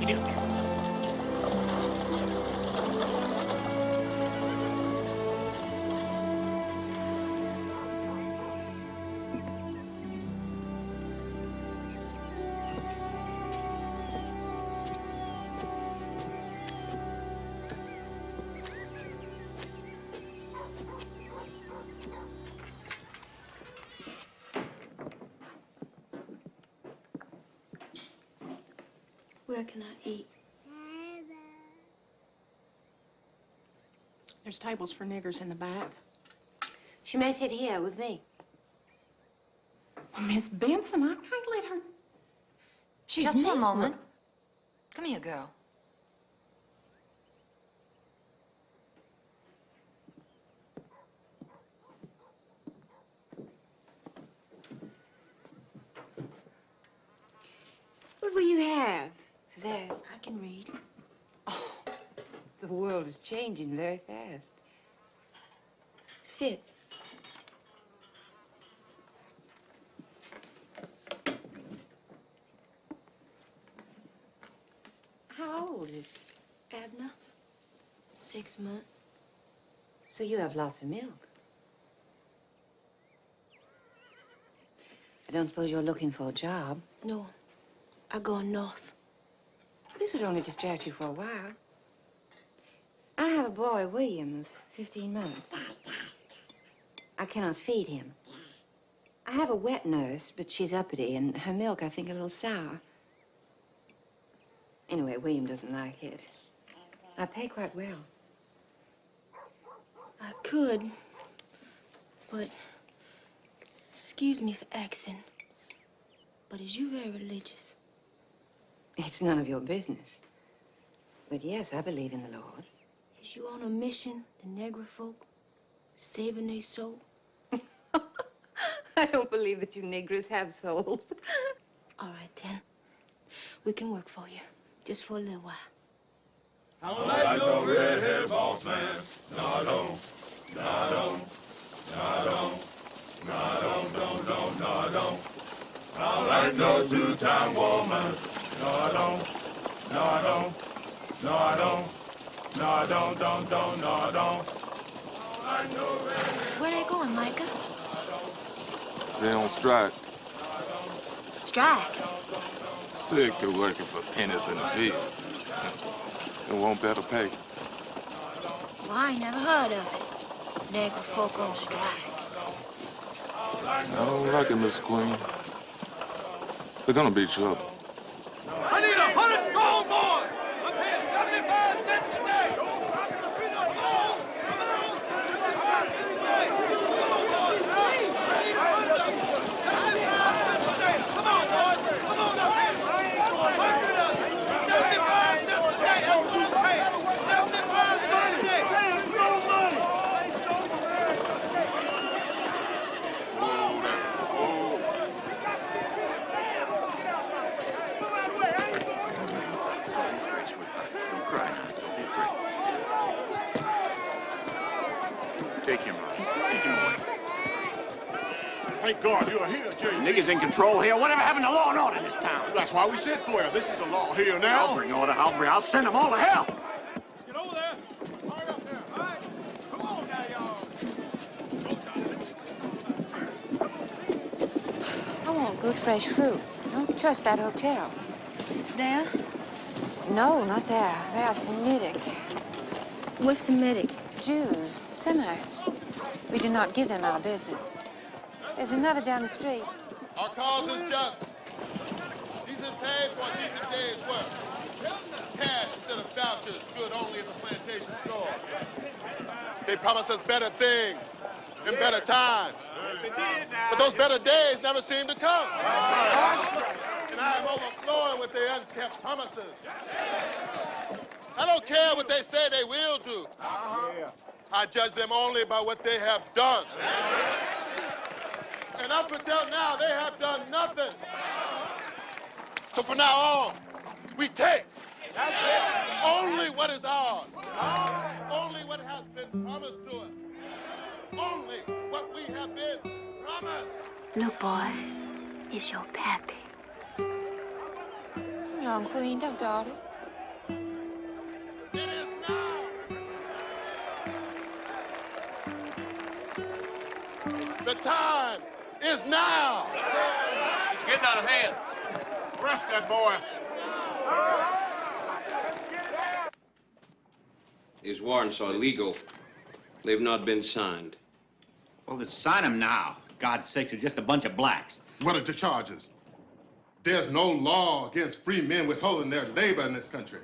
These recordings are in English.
Get in there. Where can I eat? There's tables for niggers in the back. She may sit here with me. Miss Benson, I can't let her. She's Just for a me. moment. Come here, girl. What will you have? There's. I can read. Oh, the world is changing very fast. Sit. How old is Abner, 6 months. So you have lots of milk. I don't suppose you're looking for a job. No, I go north. This would only distract you for a while. I have a boy, William, of 15 months. I cannot feed him. I have a wet nurse, but she's uppity, and her milk, I think, a little sour. Anyway, William doesn't like it. I pay quite well. I could, but excuse me for asking, but is you very religious? It's none of your business. But yes, I believe in the Lord. Is you on a mission, the Negro folk, saving their soul? I don't believe that you niggers have souls. All right, then. We can work for you, just for a little while. I don't like no redhead boss man. No, I don't. No, I don't. No, I don't. No, I don't, no, I don't. I don't like no two-time woman. No, I don't. No, I don't. No, I don't. No, I don't, no, I don't. I like no redhead. Where are they going, Micah? They on strike. Strike? Sick of working for pennies in the field. And want better pay. Well, I ain't never heard of it. Negro folk on strike. I don't like it, Miss Queen. They're gonna be trouble. I need 100 strong boys. I'm paying 75 cents a day. Come on, boys. Come on up here. 75 cents a day. That's what I'm paying. 75 cents a day. That's no money. Don't cry now. Don't be afraid. Take him out. What are you doing? Thank God you're here, Jay. Niggas in control here. Whatever happened to law and order in this town? That's why we sent for you. This is the law here now. I'll bring order. I'll send them all to hell. Get over there. Hurry up there. All right. Come on now, y'all. I want good fresh fruit. Don't trust that hotel. There? No, not there. They are Semitic. What's Semitic? Jews, Semites. We do not give them our business. There's another down the street. Our cause is just. Decent pay for a decent day's work. Cash instead of vouchers, good only in the plantation store. They promise us better things and better times. But those better days never seem to come. And I am overflowing with their unkept promises. I don't care what they say they will do. I judge them only by what they have done. And up until now, they have done nothing. So from now on, we take only what is ours. Only what has been promised to us. Only what we have been promised. Look, boy, it's your pappy. Come along, Queen, don't dawdle. The time is now. It's getting out of hand. Arrest that boy. These warrants are legal. They've not been signed. Well, then sign them now. God's sakes, they're just a bunch of blacks. What are the charges? There's no law against free men withholding their labor in this country.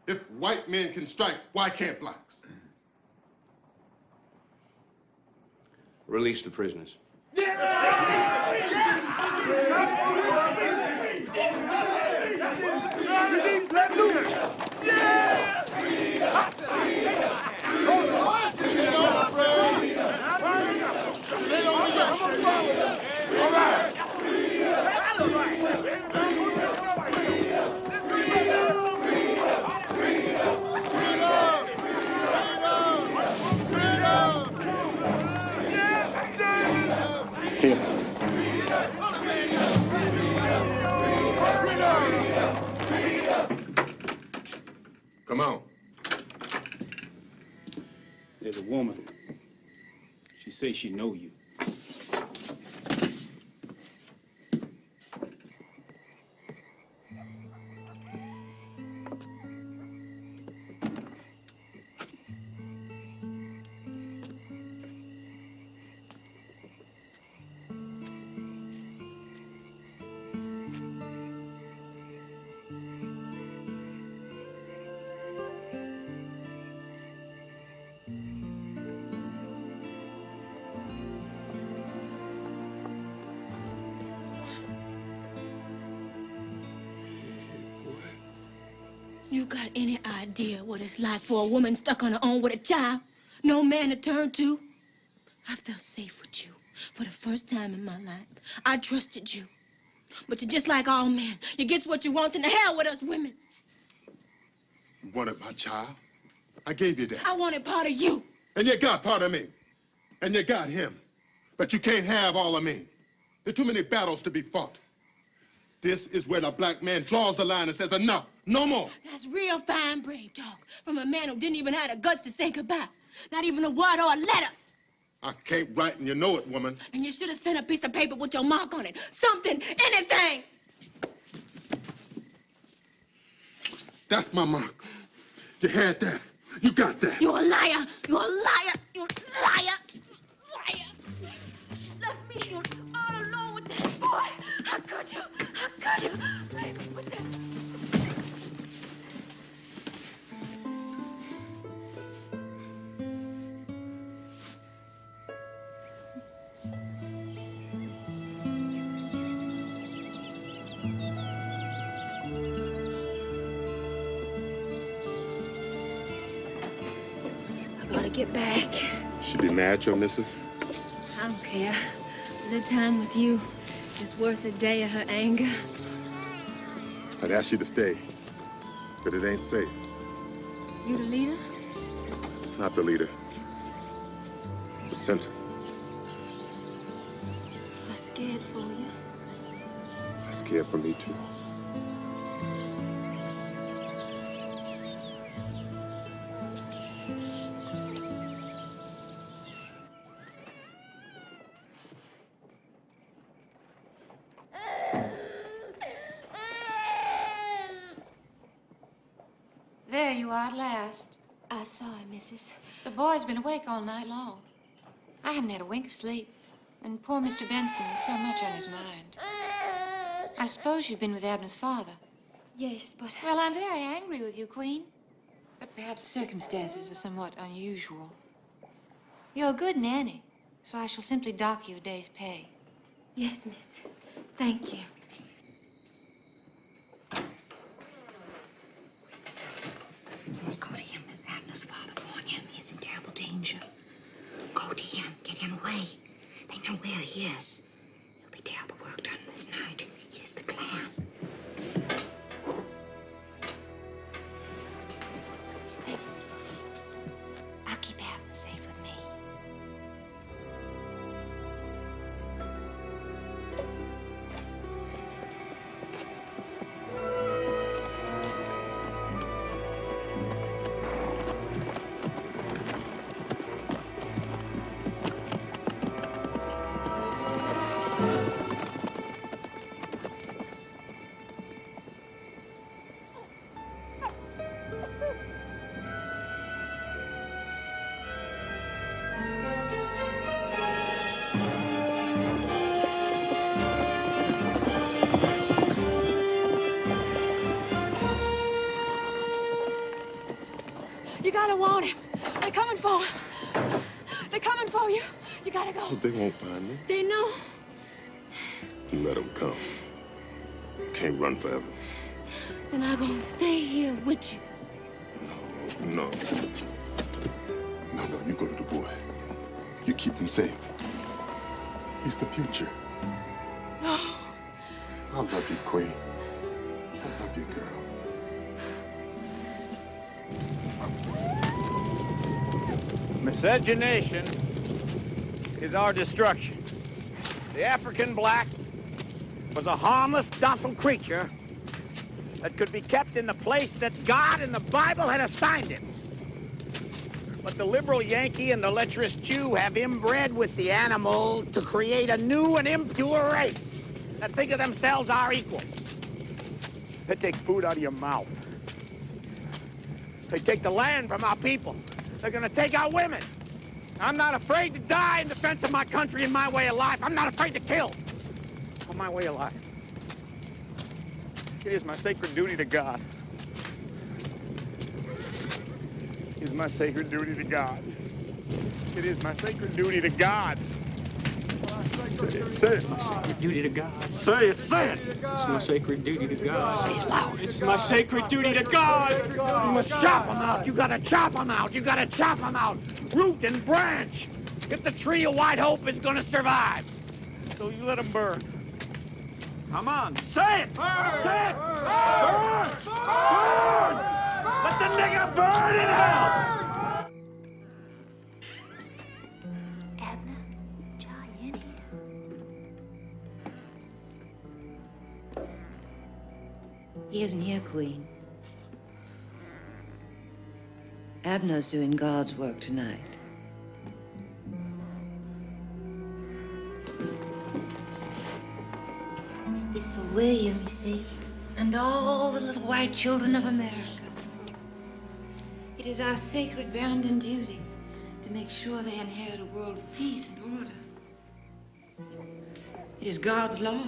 If white men can strike, why can't blacks? Release the prisoners. Here. Come on. There's a woman. She says she know you. You got any idea what it's like for a woman stuck on her own with a child? No man to turn to? I felt safe with you for the first time in my life. I trusted you. But you're just like all men. You get what you want, and the hell with us women. You wanted my child? I gave you that. I wanted part of you. And you got part of me. And you got him. But you can't have all of me. There are too many battles to be fought. This is where the black man draws the line and says, enough, no more. That's real fine, brave talk from a man who didn't even have the guts to say goodbye. Not even a word or a letter. I can't write, and you know it, woman. And you should have sent a piece of paper with your mark on it. Something, anything. That's my mark. You had that. You got that. You're a liar. You're a liar. You're a liar. Liar. Left me all alone with that boy. How could you? How could you? Leave me with that. I gotta get back. She be mad, your missus? I don't care. A little time with you is worth a day of her anger. I'd ask you to stay, but it ain't safe. You the leader? Not the leader. The center. I'm scared for you. I'm scared for me, too. There you are at last. I saw her, Mrs. The boy's been awake all night long. I haven't had a wink of sleep. And poor Mr. Benson had so much on his mind. I suppose you've been with Abner's father. Yes, but... Well, I'm very angry with you, Queen. But perhaps circumstances are somewhat unusual. You're a good nanny, so I shall simply dock you a day's pay. Yes, Mrs. Thank you. Let's go to him. Abner's father warned him. He's in terrible danger. Go to him. Get him away. They know where he is. There'll be terrible work done this night. It is the clan. Thank you, Miss. I'll keep Abner safe with me. You gotta want him. They're coming for him. They're coming for you. You gotta go. Oh, they won't find me. They know. Let them come. Can't run forever. And I'm gonna stay here with you. No. No, you go to the boy. You keep him safe. He's the future. No. I love you, Queen. I love you, girl. Miscegenation is our destruction. The African black was a harmless, docile creature that could be kept in the place that God and the Bible had assigned him. But the liberal Yankee and the lecherous Jew have inbred with the animal to create a new and impure race that think of themselves our equals. They take food out of your mouth. They take the land from our people. They're gonna take our women. I'm not afraid to die in defense of my country and my way of life. I'm not afraid to kill for my way of life. It is my sacred duty to God. It is my sacred duty to God. It is my sacred duty to God. Say it. My sacred duty to God. Say it. Say it. It's my sacred duty to God. Say it loud. It's my sacred duty to God. You must chop them out. You gotta chop them out. You gotta chop them out. Root and branch. If the tree of white hope is gonna survive. So you let them burn. Come on. Say it. Burn. Say it. Burn. Burn. Let the nigger burn in hell. He isn't here, Queen. Abner's doing God's work tonight. It's for William, you see, and all the little white children of America. It is our sacred bounden duty to make sure they inherit a world of peace and order. It is God's law.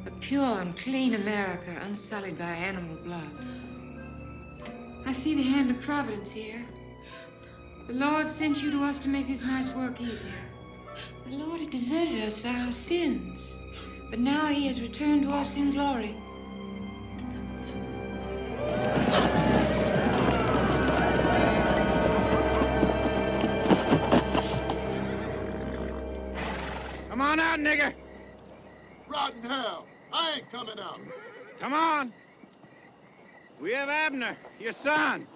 A pure and clean America, unsullied by animal blood. I see the hand of Providence here. The Lord sent you to us to make this nice work easier. The Lord had deserted us for our sins, but now he has returned to us in glory. Come on out, nigger. Rotten hell. I ain't coming out. Come on. We have Abner, your son.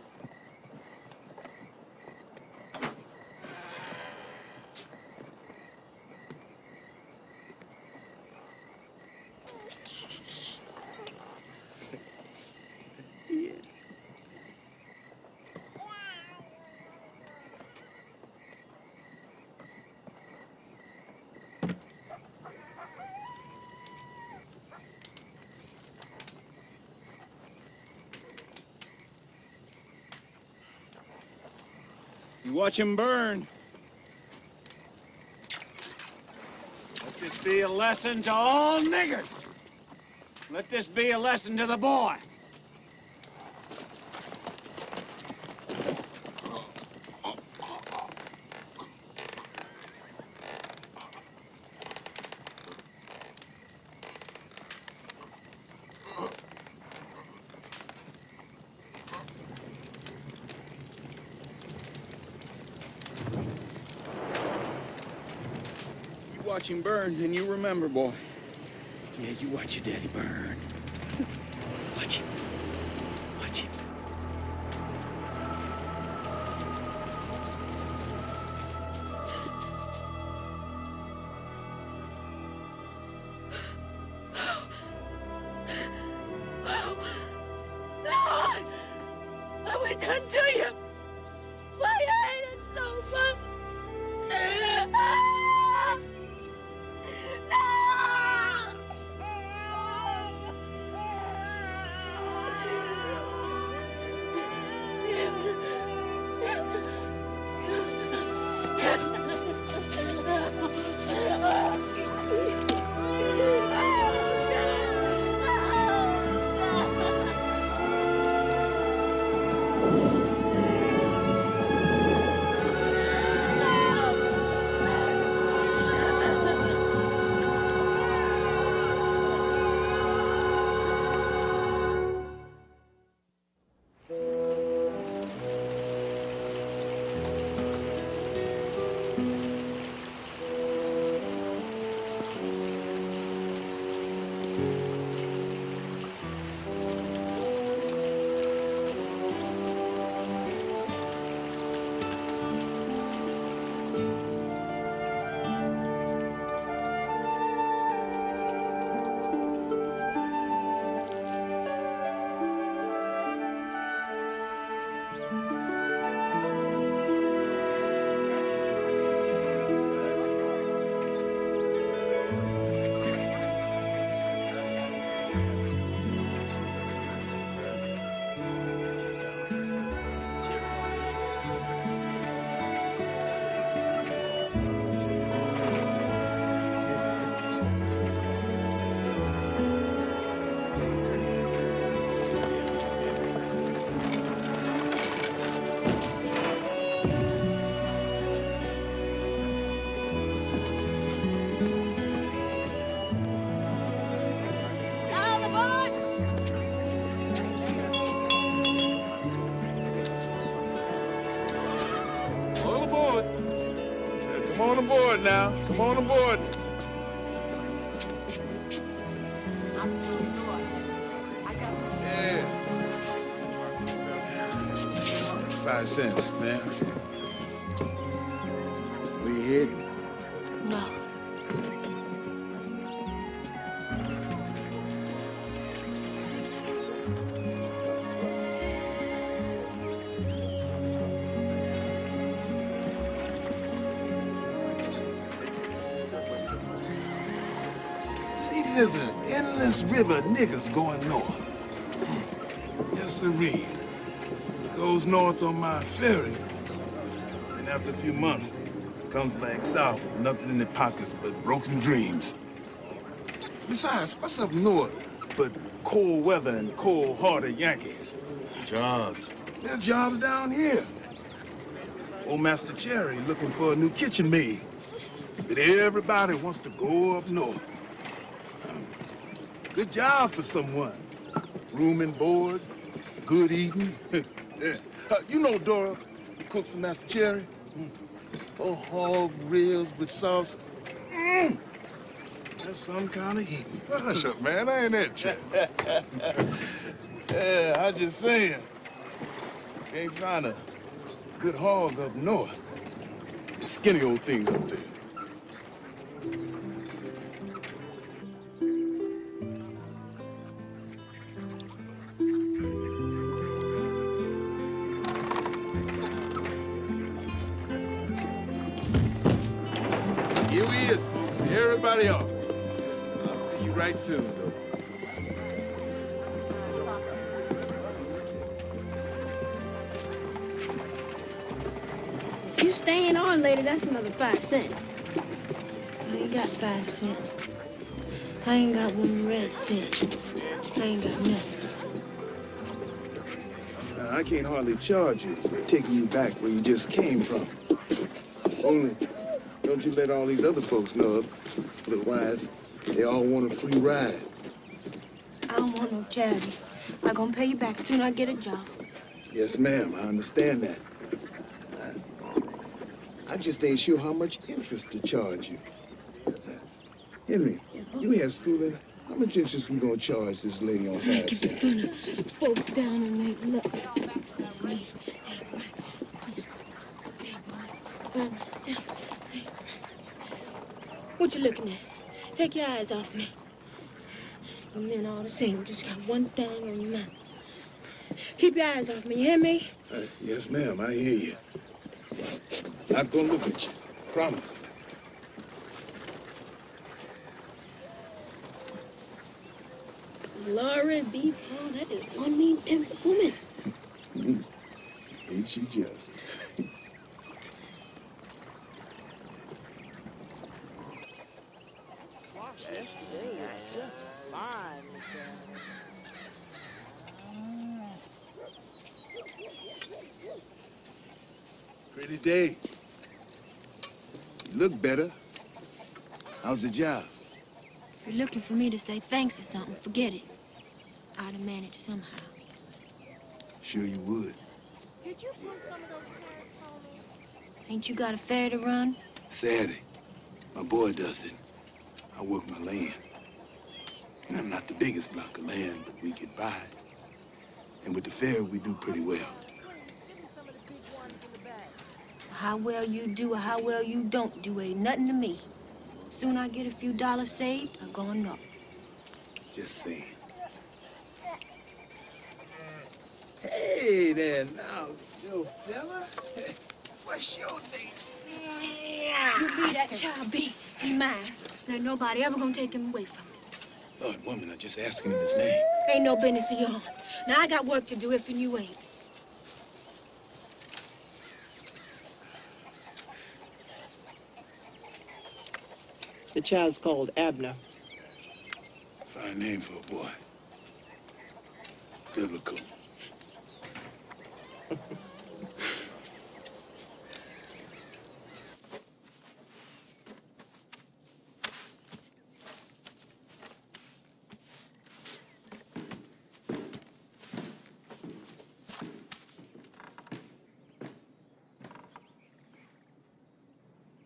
You watch him burn. Let this be a lesson to all niggers. Let this be a lesson to the boy. Watch him burn, and you remember, boy. Yeah, you watch your daddy burn. Watch him. Watch him. Lord! What we done to you? Why you hate us so much? on aboard now. Come on aboard. Yeah. 5 cents, man. Where you heading? No. See, there's an endless river of niggas going north. Yes, sirree. It goes north on my ferry. And after a few months, comes back south with nothing in their pockets but broken dreams. Besides, what's up north but cold weather and cold-hearted Yankees? Jobs. There's jobs down here. Old Master Cherry looking for a new kitchen maid. But everybody wants to go up north. Good job for someone. Room and board, good eating. Yeah. You know Dora, who cooks for Master Cherry? Oh, hog ribs with sauce. That's some kind of eating. Hush up, man. I ain't that chap. Yeah, I just saying. Can't find a good hog up north. The skinny old things up there. Here we is, folks. See everybody off. I'll see you right soon, though. If you staying on later, that's another 5 cents. I ain't got 5 cents. I ain't got 1 red cent. I ain't got nothing. I can't hardly charge you for taking you back where you just came from. Only, don't you let all these other folks know it. Otherwise, they all want a free ride. I don't want no charity. I'm gonna pay you back as soon as I get a job. Yes, ma'am, I understand that. I just ain't sure how much interest to charge you. Henry, you had schooling. How much interest we gonna charge this lady on 5 cents? Folks down and make look. What you looking at? Take your eyes off me. You men all the same. Just got one thing on your mind. Keep your eyes off me, you hear me? Yes, ma'am, I hear you. Not gonna look at you. Promise. Glory be, Paul, that is one mean tempted woman. Ain't she just? Today is just fine, Pretty day. You look better. How's the job? If you're looking for me to say thanks or something, forget it. I'd have managed somehow. Sure you would. Did you put some of those carrots for me? Ain't you got a ferry to run? Saturday. My boy does it. I work my land. And I'm not the biggest block of land, but we get by. And with the ferry, we do pretty well. How well you do or how well you don't do ain't nothing to me. Soon I get a few dollars saved, I'm going up. Just saying. Hey there now, little fella. What's your name? You be that child, be mine. And ain't nobody ever gonna take him away from me. Lord, woman, I'm just asking him his name. Ain't no business of yours. Now I got work to do if and you ain't. The child's called Abner. Fine name for a boy. Biblical.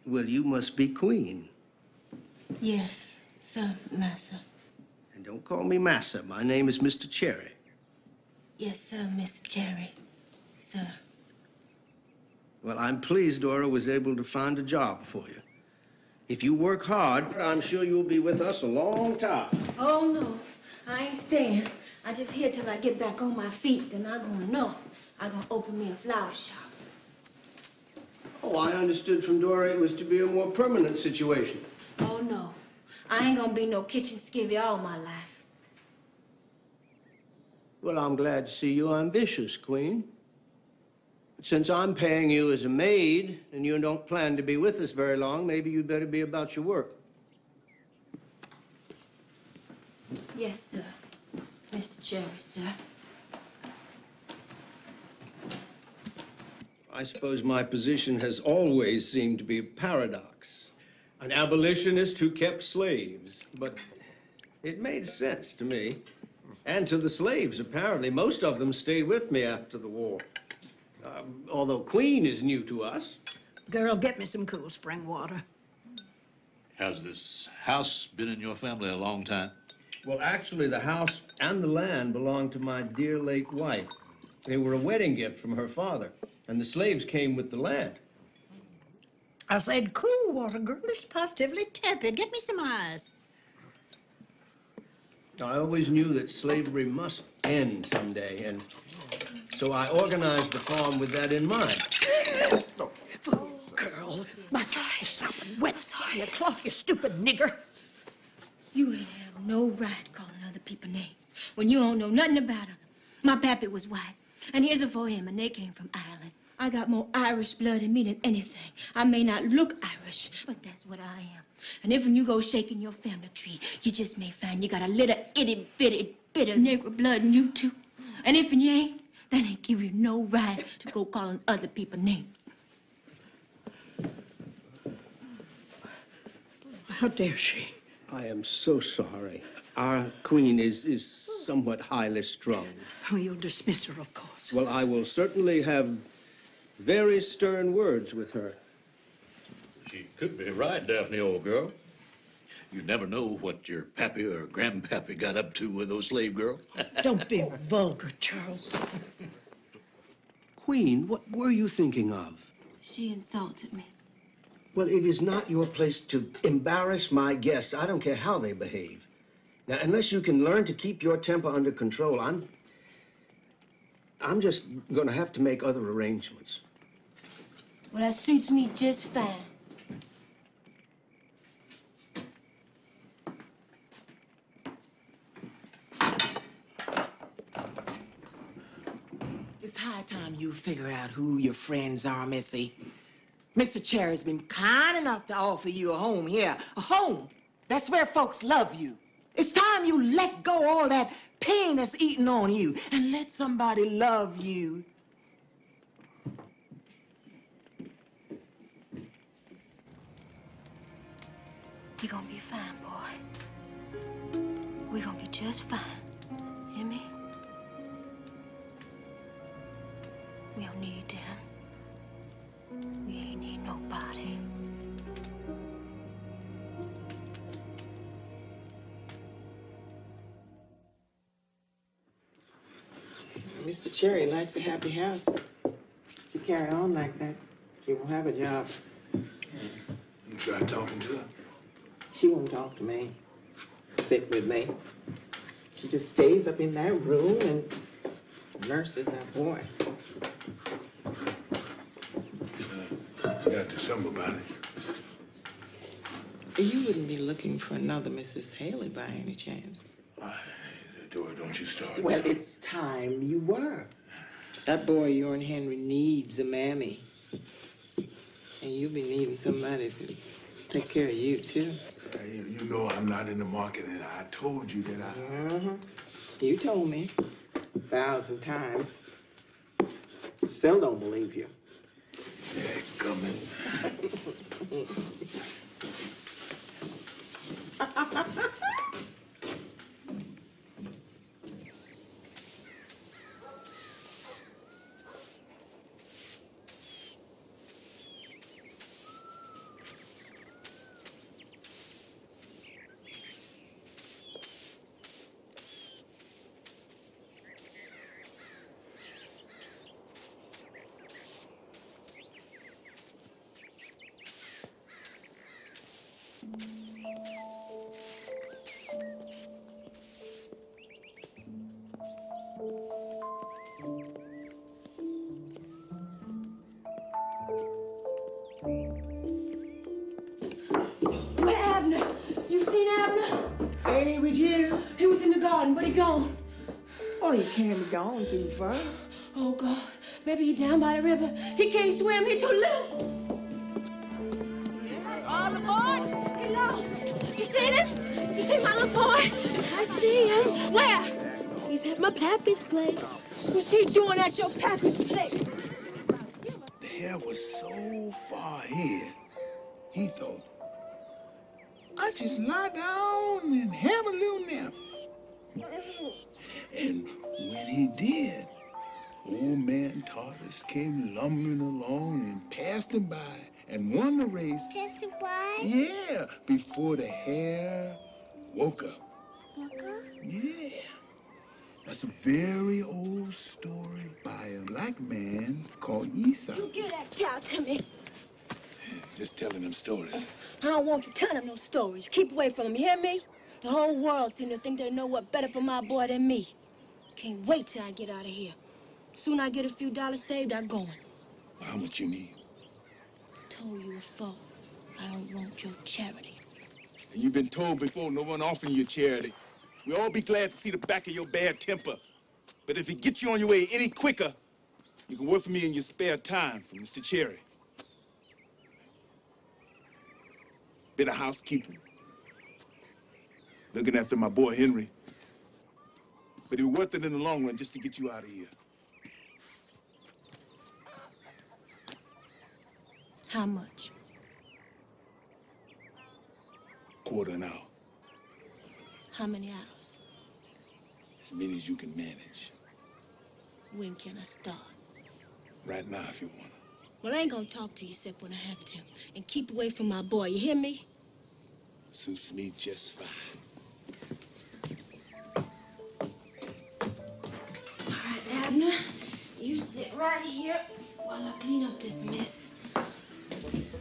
Well, you must be Queen. Yes, sir, massa. And don't call me Massa. My name is Mr. Cherry. Yes, sir, Mr. Cherry. Sir. Well, I'm pleased Dora was able to find a job for you. If you work hard, I'm sure you'll be with us a long time. Oh, no. I ain't staying. I just here till I get back on my feet. Then I'm going north. I'm going to open me a flower shop. Oh, I understood from Dora it was to be a more permanent situation. Oh, no. I ain't going to be no kitchen skivvy all my life. Well, I'm glad to see you ambitious, Queen. Since I'm paying you as a maid and you don't plan to be with us very long, maybe you'd better be about your work. Yes, sir. Mr. Cherry, sir. I suppose my position has always seemed to be a paradox. An abolitionist who kept slaves, but it made sense to me. And to the slaves, apparently. Most of them stayed with me after the war. Although Queen is new to us. Girl, get me some cool spring water. Has this house been in your family a long time? Well, actually, the house and the land belonged to my dear late wife. They were a wedding gift from her father, and the slaves came with the land. I said cool water, girl. This is positively tepid. Get me some ice. I always knew that slavery must end someday, and so I organized the farm with that in mind. Oh, girl, my sister's something wet on your cloth, you stupid nigger. You ain't have no right calling other people names when you don't know nothing about them. My pappy was white, and here's a for him, and they came from Ireland. I got more Irish blood in me than anything. I may not look Irish, but that's what I am. And if when you go shaking your family tree, you just may find you got a little itty-bitty bit of Negro blood in you, too. And if you ain't, that ain't give you no right to go calling other people names. How dare she? I am so sorry. Our Queen is somewhat highly strung. Oh, you'll dismiss her, of course. Well, I will certainly have very stern words with her. She could be right, Daphne, old girl. You never know what your pappy or grandpappy got up to with those slave girls. Don't be vulgar, Charles. Queen, what were you thinking of? She insulted me. Well, it is not your place to embarrass my guests. I don't care how they behave. Now, unless you can learn to keep your temper under control, I'm just going to have to make other arrangements. Well, that suits me just fine. It's high time you figure out who your friends are, Missy. Mr. Cherry's been kind enough to offer you a home here. A home. That's where folks love you. It's time you let go all that pain that's eating on you and let somebody love you. You're gonna be fine, boy. We're gonna be just fine. Hear me? We don't need them. We ain't need nobody. Mr. Cherry likes a happy house. If you carry on like that, she won't have a job. You try talking to her? She won't talk to me. Sit with me. She just stays up in that room and nurses that boy. You gotta do something about it. You wouldn't be looking for another Mrs. Haley by any chance? Dora, don't you start. Well, it's time you were. That boy, yourn Henry, needs a mammy. And you'll be needing somebody to take care of you, too. You know I'm not in the market, and I told you that I... Mm-hmm. You told me 1,000 times. Still don't believe you. Yeah, coming. Where Abner? You seen Abner? Ain't he with you? He was in the garden, but he gone. Oh, he can't be gone too far. Oh, God. Maybe he down by the river. He can't swim. He too little. All aboard! He lost. You seen him? You seen my little boy? I see him. Where? He's at my pappy's place. What's he doing at your pappy's place? The hair was so far ahead, he thought, I just lie down and have a little nap. And when he did, old man Tortoise came lumbering along and passed him by and won the race. Passed him by? Yeah, before the hare woke up. Woke up? Yeah. That's a very old story by a black man called Esau. You give that child to me. Just telling them stories. I don't want you telling him no stories. Keep away from him, you hear me? The whole world seems to think they know what better for my boy than me. Can't wait till I get out of here. Soon I get a few dollars saved, I'm going. Well, how much you need? I told you before, I don't want your charity. And you've been told before, no one offering you charity. We'll all be glad to see the back of your bad temper. But if it gets you on your way any quicker, you can work for me in your spare time for Mr. Cherry. Bit of housekeeping. Looking after my boy Henry. But it was worth it in the long run just to get you out of here. How much? Quarter an hour. How many hours? As many as you can manage. When can I start? Right now, if you want. Well, I ain't gonna talk to you except when I have to. And keep away from my boy, you hear me? Suits me just fine. All right, Abner, you sit right here while I clean up this mess.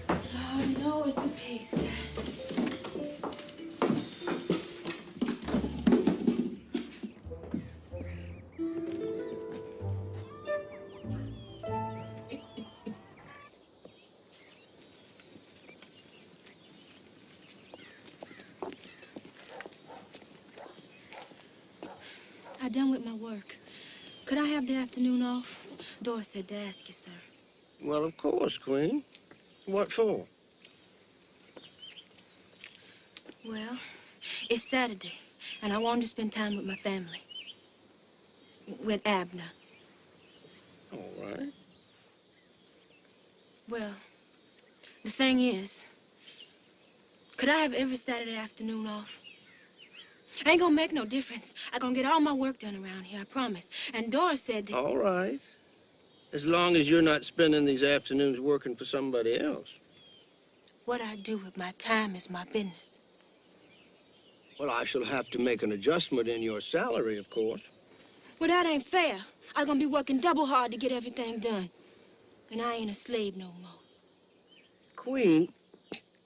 Lord knows it's a pigsty. I done with my work. Could I have the afternoon off? Doris said to ask you, sir. Well, of course, Queen. What for? Well, it's Saturday, and I wanted to spend time with my family. With Abner. All right. Well, the thing is, could I have every Saturday afternoon off? Ain't gonna make no difference. I'm gonna get all my work done around here, I promise. And Doris said that... All right. As long as you're not spending these afternoons working for somebody else. What I do with my time is my business. Well, I shall have to make an adjustment in your salary, of course. Well, that ain't fair. I'm gonna be working double hard to get everything done. And I ain't a slave no more. Queen,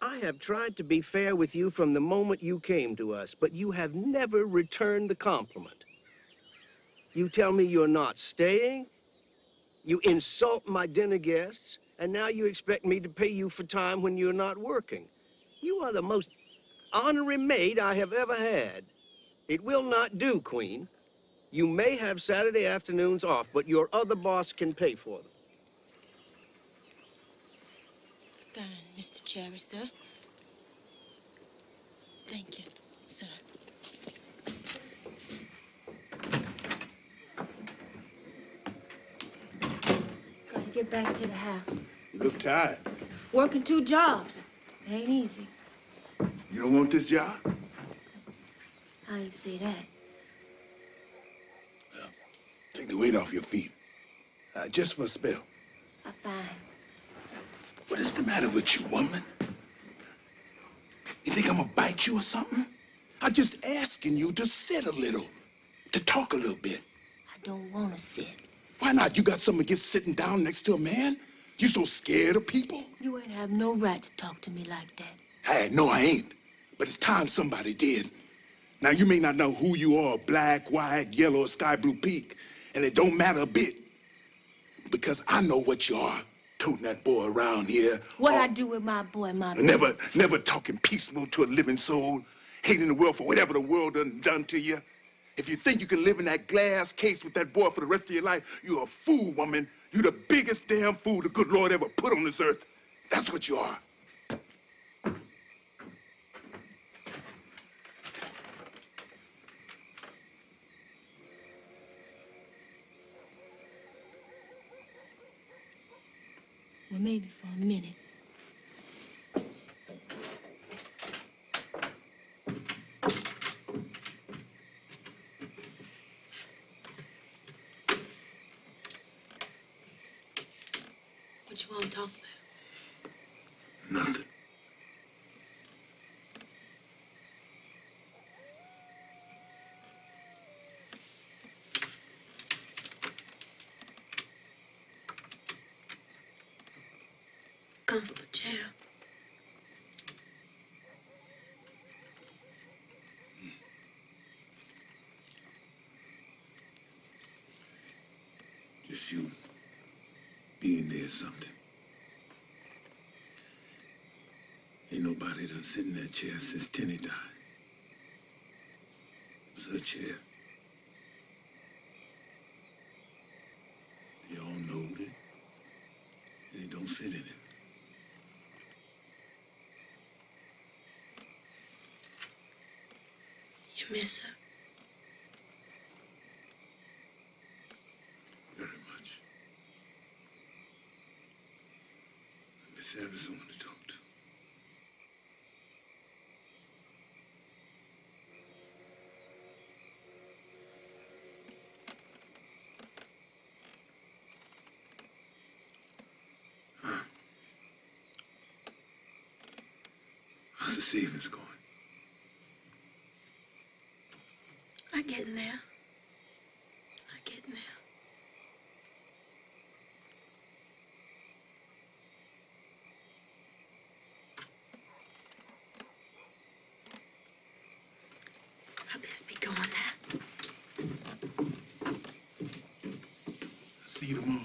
I have tried to be fair with you from the moment you came to us, but you have never returned the compliment. You tell me you're not staying, you insult my dinner guests, and now you expect me to pay you for time when you're not working. You are the most honorary maid I have ever had. It will not do, Queen. You may have Saturday afternoons off, but your other boss can pay for them. Fine, Mr. Cherry, sir. Thank you, sir. Gotta get back to the house. You look tired. Working 2 jobs. It ain't easy. You don't want this job? I ain't say that. Take the weight off your feet. Just for a spell. I'm fine. What is the matter with you, woman? You think I'm gonna bite you or something? I'm just asking you to sit a little, to talk a little bit. I don't want to sit. Why not? You got something against sitting down next to a man? You so scared of people? You ain't have no right to talk to me like that. Hey, no, I ain't. But it's time somebody did. Now, you may not know who you are, black, white, yellow, or sky blue peak, and it don't matter a bit, because I know what you are, toting that boy around here. What I do with my boy, my Never talking peaceable to a living soul, hating the world for whatever the world done to you. If you think you can live in that glass case with that boy for the rest of your life, you're a fool, woman. You're the biggest damn fool the good Lord ever put on this earth. That's what you are. Well, maybe for a minute. What you want to talk about? Nothing. Comfortable chair. Just you being there is something. Ain't nobody done sit in that chair since Tenny died. It was her chair. They all knowed it. They don't sit in it. You miss her? Very much. Miss having someone to talk to. How's the savings going? I'm getting there. I'm getting there. I best be going now. See you tomorrow.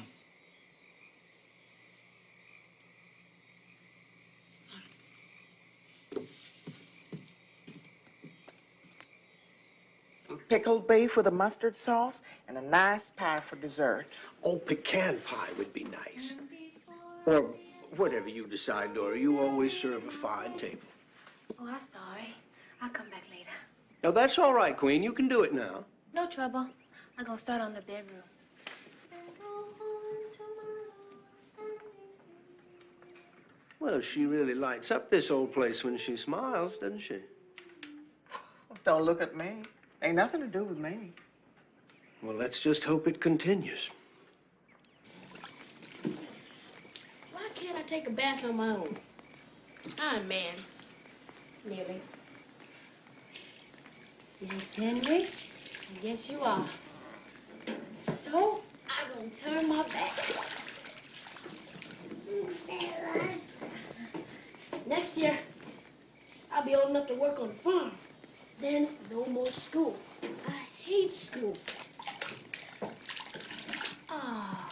Pickled beef with a mustard sauce and a nice pie for dessert. Oh, pecan pie would be nice. Or whatever you decide, Dora. You always serve a fine table. Oh, I'm sorry. I'll come back later. Now, that's all right, Queen. You can do it now. No trouble. I'm gonna start on the bedroom. Well, she really lights up this old place when she smiles, doesn't she? Don't look at me. Ain't nothing to do with me. Well, let's just hope it continues. Why can't I take a bath on my own? I'm a man. Nearly. Yes, Henry. Yes, you are. So, I'm gonna turn my back. Next year, I'll be old enough to work on the farm. Then, no more school. I hate school. Oh,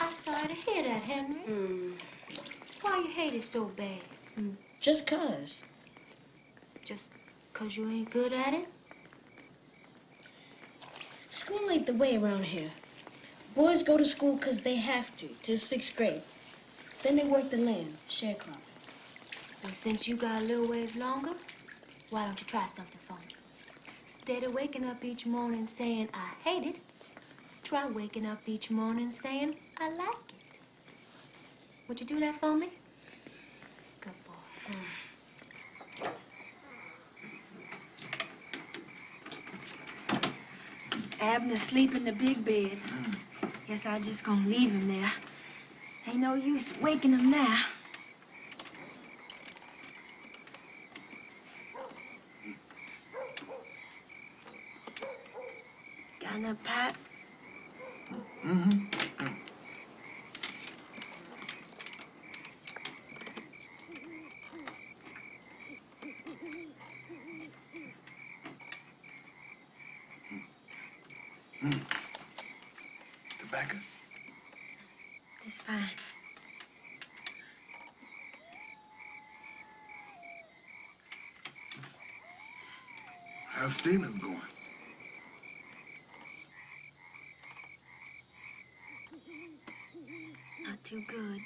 I'm sorry to hear that, Henry. Why you hate it so bad? Just 'cause. Just 'cause you ain't good at it? School ain't the way around here. Boys go to school 'cause they have to, till 6th grade. Then they work the land, sharecropping. Well, since you got a little ways longer, why don't you try something for me? Instead of waking up each morning saying, I hate it, try waking up each morning saying, I like it. Would you do that for me? Good boy. Abner's asleep in the big bed. Guess I just gonna leave him there. Ain't no use waking him now. Got enough pipe? tobacco? It's fine. How's sailors going? Not too good.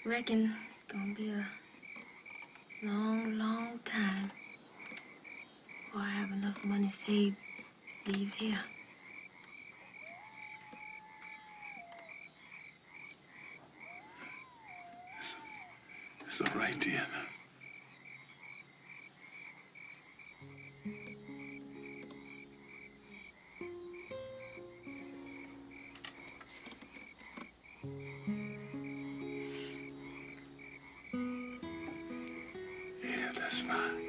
I reckon it's gonna be a long, long time before I have enough money saved to leave here. It's all right, dear. Yeah, that's fine.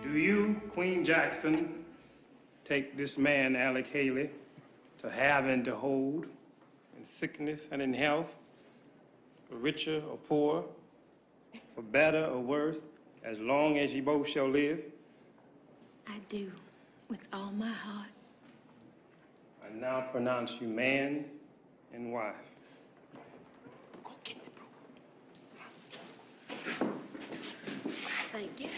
Do you, Queen Jackson, take this man, Alec Haley, to have and to hold, in sickness and in health, for richer or poor, for better or worse, as long as ye both shall live? I do, with all my heart. I now pronounce you man and wife. Thank you.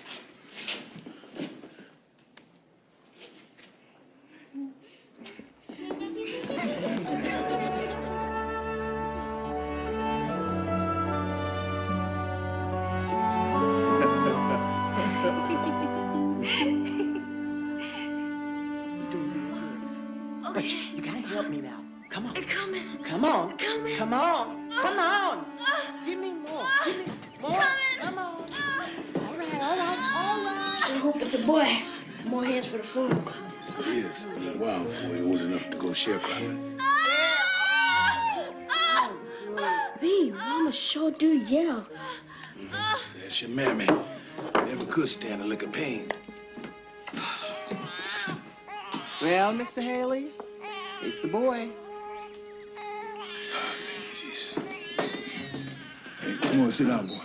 But you gotta help me now. Come on. Coming. Come on. Coming. Come on. Come on. Give me more. Give me more. Come on. All right, all right, all right. Sure hope it's a boy. More hands for the farm. Yes, he's wild before he's old enough to go sharecropping. B, Mama sure do yell. That's your mammy. Never could stand a lick of pain. Well, Mr. Haley, it's a boy. Hey, come on, sit down, boy.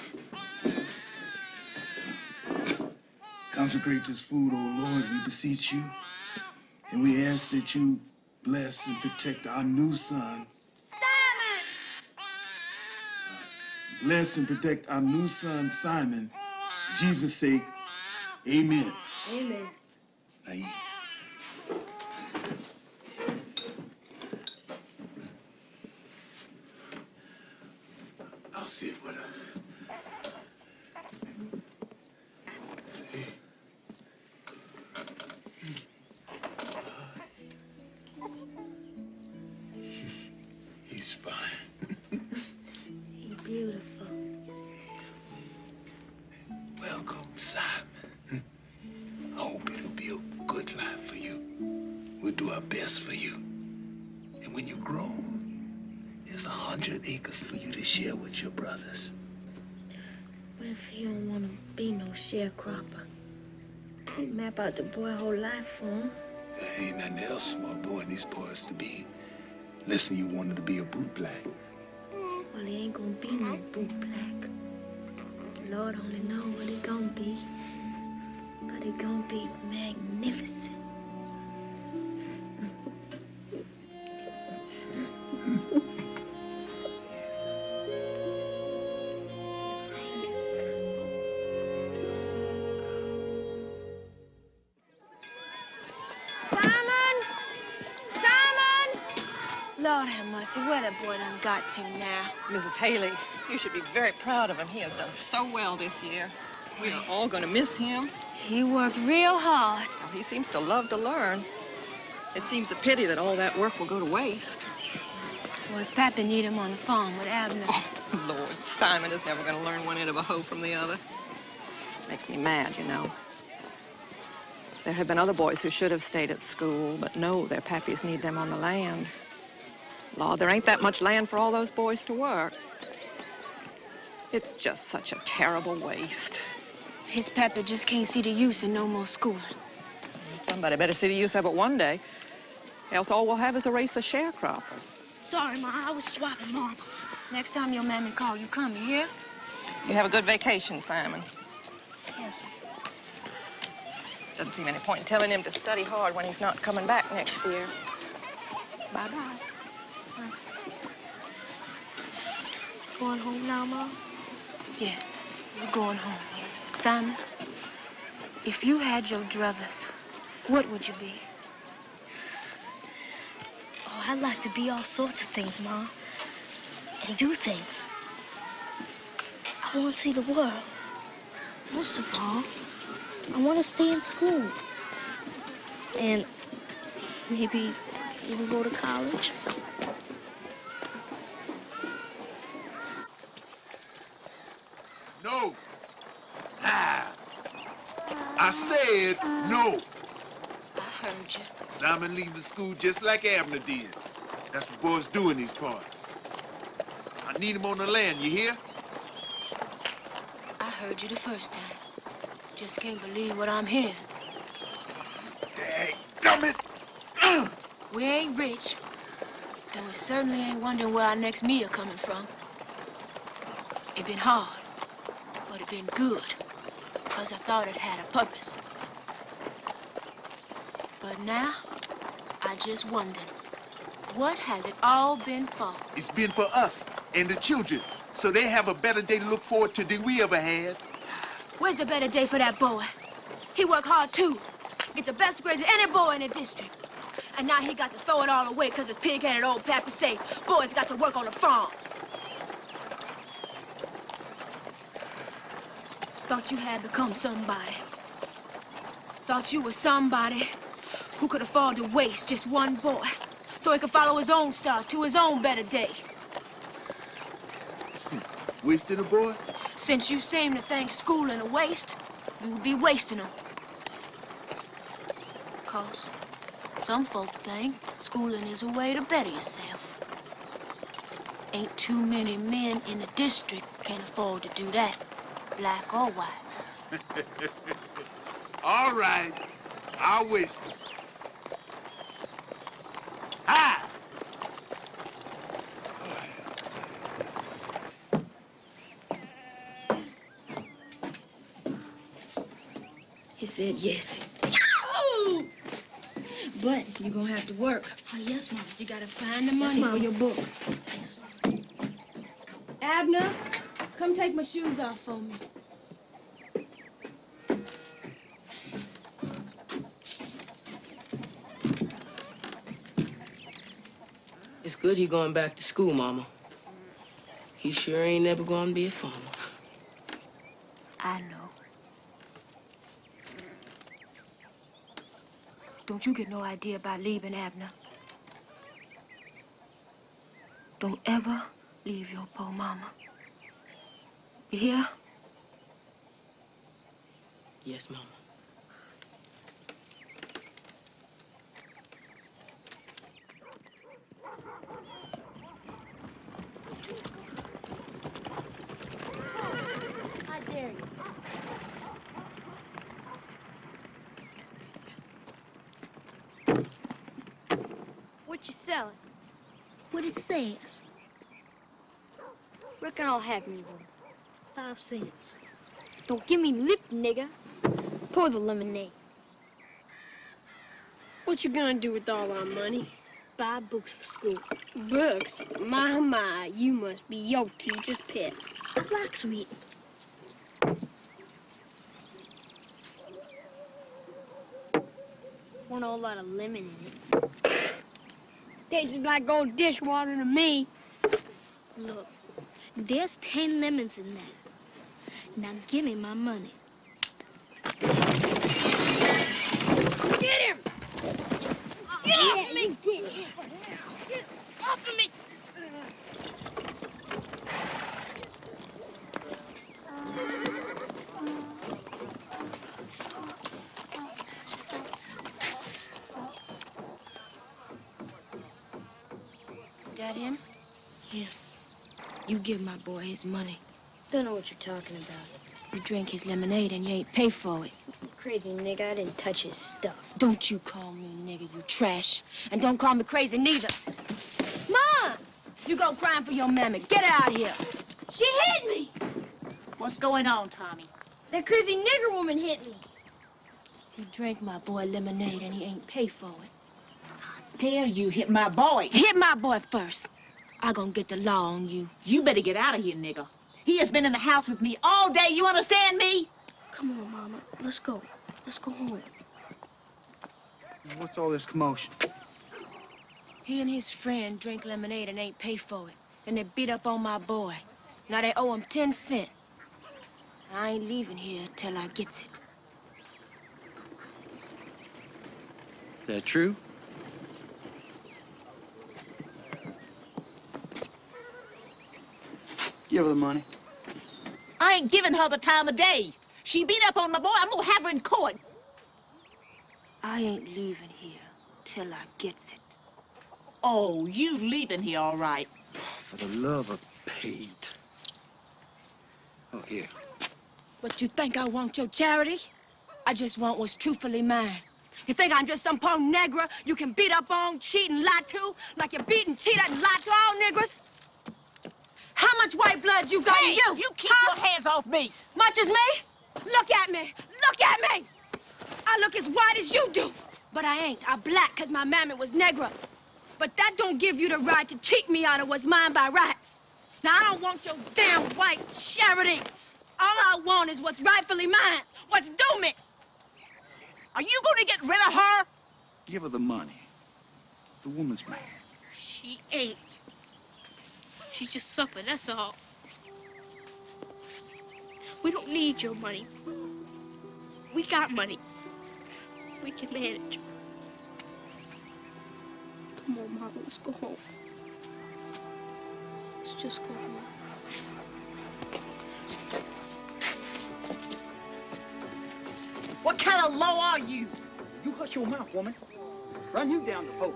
Consecrate this food, O Lord, we beseech you. And we ask that you bless and protect our new son. Simon! Bless and protect our new son, Simon. For Jesus' sake, amen. Amen. Now eat. I'll sit with her. He's fine. He's beautiful. Welcome, Simon. I hope it'll be a good life for you. We'll do our best for you. And when you're grown, there's 100 acres for you to share with your brothers. What if he don't want to be no sharecropper? He map out the boy whole life for him. There ain't nothing else for a boy and these boys to be. Unless you wanted to be a bootblack. Well, he ain't gonna be no boot black. Lord only know what he gonna be. But he gonna be magnificent. Lord have mercy, where that boy done got to now? Mrs. Haley, you should be very proud of him. He has done so well this year. We are all going to miss him. He worked real hard. Well, he seems to love to learn. It seems a pity that all that work will go to waste. Well, his pappy need him on the farm with Abner. Oh, Lord, Simon is never going to learn one end of a hoe from the other. Makes me mad, you know. There have been other boys who should have stayed at school, but no, their pappies need them on the land. Lord, there ain't that much land for all those boys to work. It's just such a terrible waste. His papa just can't see the use in no more schooling. Somebody better see the use of it one day. Else all we'll have is a race of sharecroppers. Sorry, Ma, I was swapping marbles. Next time your mammy call, you come, you hear? You have a good vacation, Simon. Yes, sir. Doesn't seem any point in telling him to study hard when he's not coming back next year. Bye-bye. Going home now, Ma? Yeah, we're going home. Simon, if you had your druthers, what would you be? Oh, I'd like to be all sorts of things, Ma. And do things. I want to see the world. Most of all, I want to stay in school. And maybe even go to college. No. Ah. I said no. I heard you. Simon leaving school just like Abner did. That's what boys do in these parts. I need him on the land, you hear? I heard you the first time. Just can't believe what I'm hearing. Dadgummit! We ain't rich, and we certainly ain't wondering where our next meal coming from. It been hard, but it been good, because I thought it had a purpose. But now, I just wondered, what has it all been for? It's been for us and the children, so they have a better day to look forward to than we ever had. Where's the better day for that boy? He worked hard, too. Get the best grades of any boy in the district. And now he got to throw it all away because his pig-headed old pappy say boys got to work on the farm. Thought you had become somebody. Thought you were somebody who could afford to waste just one boy so he could follow his own star to his own better day. Wasting a boy? Since you seem to think schooling a waste, you would be wasting them. 'Cause some folk think schooling is a way to better yourself. Ain't too many men in the district can afford to do that, black or white. All right, I'll waste it. Ah! He said yes. But you're gonna have to work. Oh, yes, Mom. You gotta find the money for your books. Abner, come take my shoes off for me. It's good he going back to school, Mama. He sure ain't never gonna be a farmer. I know. Don't you get no idea about leaving, Abner. Don't ever leave your poor mama. You hear? Yes, Mama. I dare you. What you selling? What it says. Reckon I'll have me one. 5 cents. Don't give me lip, nigga. Pour the lemonade. What you gonna do with all our money? Buy books for school. Books? My, you must be your teacher's pet. I like sweet. Want a whole lot of lemon in it. Tastes like old dishwater to me. Look, there's 10 lemons in that. Now give me my money. Get him! Get off of me! Get off of me! That him? Yeah. You give my boy his money. Don't know what you're talking about. You drink his lemonade and you ain't pay for it. Crazy nigga, I didn't touch his stuff. Don't you call me nigga, you trash. And don't call me crazy neither. Mom! You go crying for your mammy. Get out of here. She hit me! What's going on, Tommy? That crazy nigger woman hit me. He drank my boy lemonade and he ain't pay for it. Dare you hit my boy? Hit my boy first. I gonna get the law on you. You better get out of here, nigga. He has been in the house with me all day. You understand me? Come on, Mama. Let's go. Let's go home. What's all this commotion? He and his friend drank lemonade and ain't pay for it. And they beat up on my boy. Now they owe him 10 cents. I ain't leaving here till I gets it. That true? Give her the money. I ain't giving her the time of day. She beat up on my boy. I'm gonna have her in court. I ain't leaving here till I gets it. Oh, you leaving here, all right. For the love of Pete. Oh, here. What, you think I want your charity? I just want what's truthfully mine. You think I'm just some poor negra you can beat up on, cheat, and lie to? Like you beat and cheat and lie to all niggers? How much white blood you got in you? You keep your hands off me. Much as me? Look at me. Look at me. I look as white as you do. But I ain't. I'm black because my mammy was negra. But that don't give you the right to cheat me out of what's mine by rights. Now, I don't want your damn white charity. All I want is what's rightfully mine. What's due me. Are you gonna get rid of her? Give her the money. The woman's mad. She ain't. She just suffered, that's all. We don't need your money. We got money. We can manage. Come on, Mama, let's go home. Let's just go home. What kind of law are you? You hush your mouth, woman. Run you down the pole.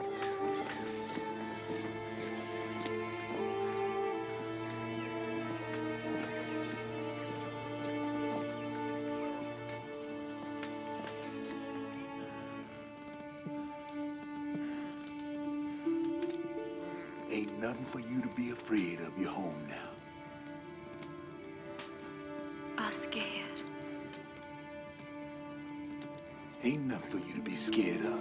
Ain't nothing for you to be afraid of. You're home now. I'm scared. Ain't nothing for you to be scared of.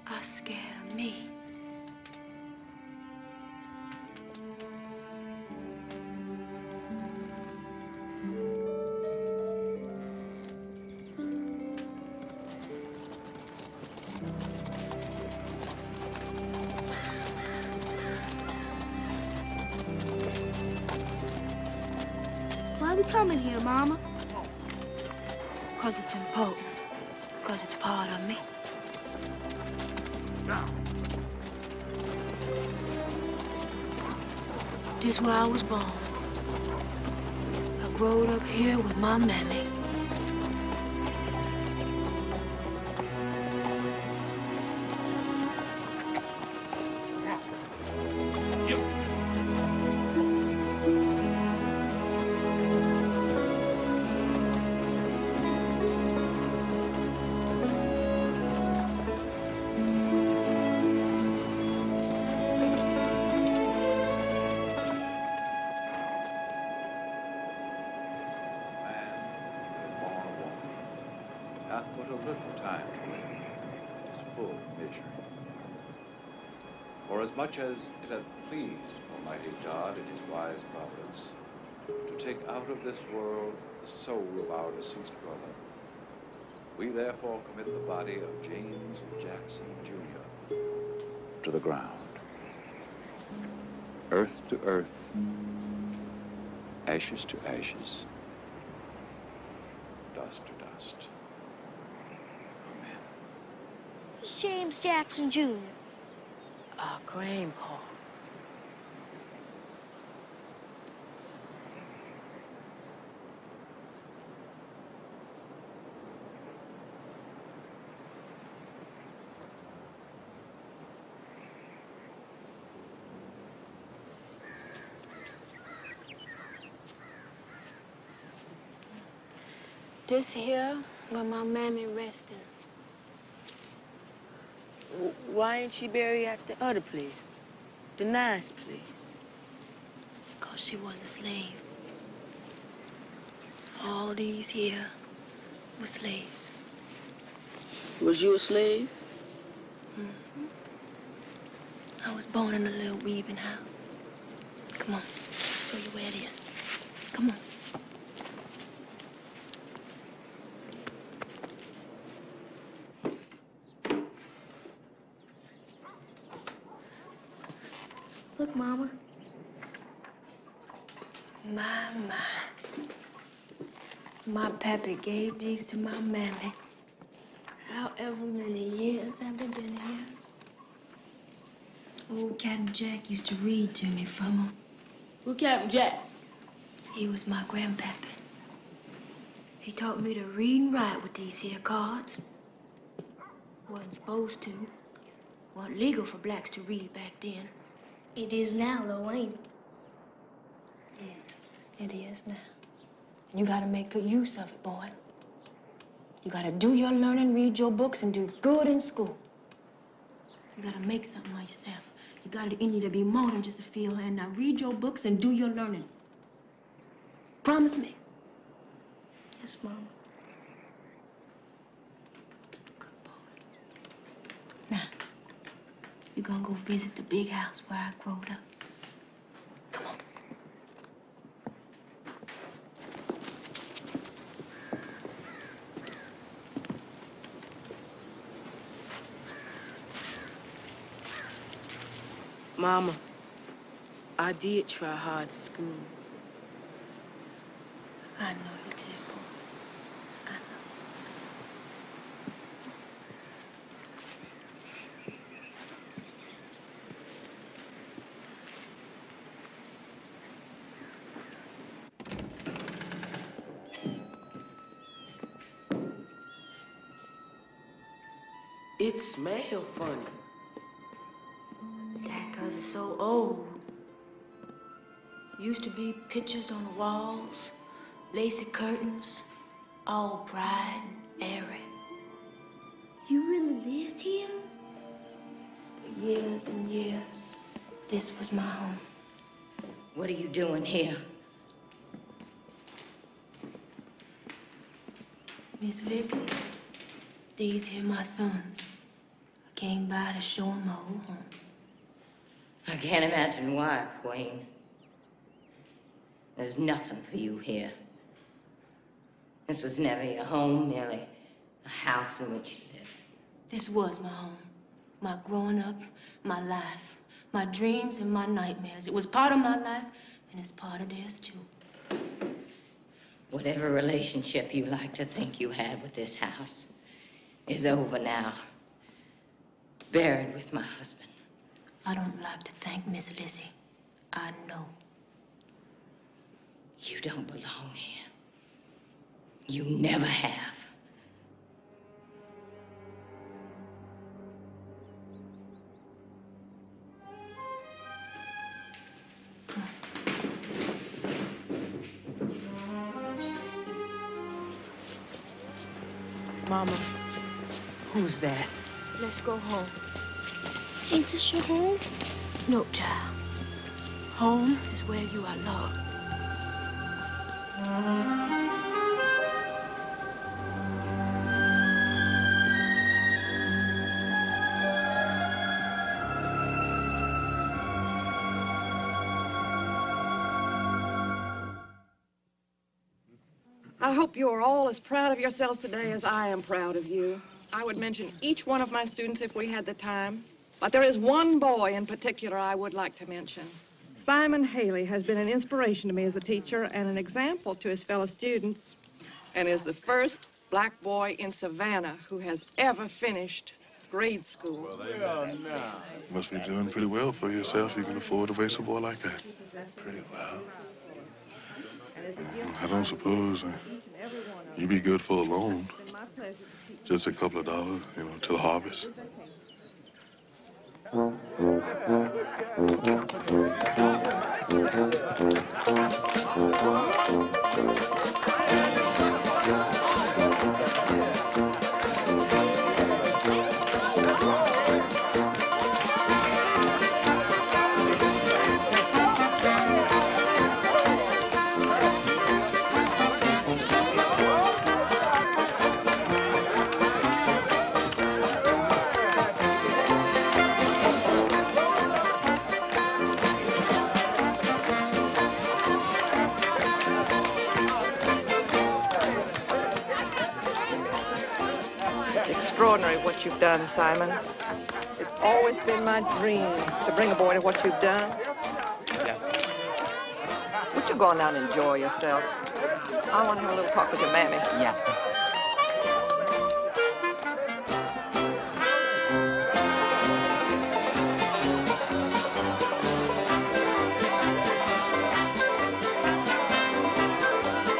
I'm scared of me. Why are we coming here, Mama? Because it's important. Because it's part of me. This is where I was born. I growed up here with my mammy. Hath but a little time to live, his full measure. For as much as it hath pleased Almighty God in his wise providence to take out of this world the soul of our deceased brother, we therefore commit the body of James Jackson, Jr. to the ground. Earth to earth, ashes to ashes, dust to dust. Who's James Jackson, Jr.? Our grandpa. This here where my mammy resting. Why ain't she buried at the other place? The nice place? Because she was a slave. All these here were slaves. Was you a slave? Mm-hmm. I was born in a little weaving house. Come on, I'll show you where it is. Come on. Look, Mama. My pappy gave these to my mammy. However many years have they been here? Old Captain Jack used to read to me from them. Who Captain Jack? He was my grandpappy. He taught me to read and write with these here cards. Wasn't supposed to. Wasn't legal for blacks to read back then. It is now, though, ain't it? Yes, it is now. And you gotta make good use of it, boy. You gotta do your learning, read your books, and do good in school. You gotta make something of yourself. You got it in you to be more than just a field hand. Now read your books and do your learning. Promise me. Yes, Mama. Now, you're gonna go visit the big house where I growed up. Come on. Mama, I did try hard at school. I know you did, boy. I know. It smells funny. That 'cause it's so old. Used to be pictures on the walls, lacy curtains, all bright and airy. You really lived here? For years and years, this was my home. What are you doing here? Miss Lizzie, these here my sons. I came by to show them my old home. I can't imagine why, Queen. There's nothing for you here. This was never your home, merely a house in which you lived. This was my home. My growing up, my life, my dreams and my nightmares. It was part of my life, and it's part of theirs, too. Whatever relationship you like to think you had with this house is over now. Buried with my husband. I don't like to thank Miss Lizzie. I know. You don't belong here. You never have. Mama, who's that? Let's go home. Ain't this your home? No, child. Home is where you are loved. I hope you are all as proud of yourselves today as I am proud of you. I would mention each one of my students if we had the time, but there is one boy in particular I would like to mention. Simon Haley has been an inspiration to me as a teacher and an example to his fellow students, and is the first black boy in Savannah who has ever finished grade school. Must be doing pretty well for yourself. You can afford to raise a boy like that. Pretty well. I don't suppose you'd be good for a loan. Just a couple of dollars, till the harvest. extraordinary what you've done, Simon. It's always been my dream to bring a boy to what you've done. Yes. Would you go on down and enjoy yourself? I want to have a little talk with your mammy. Yes.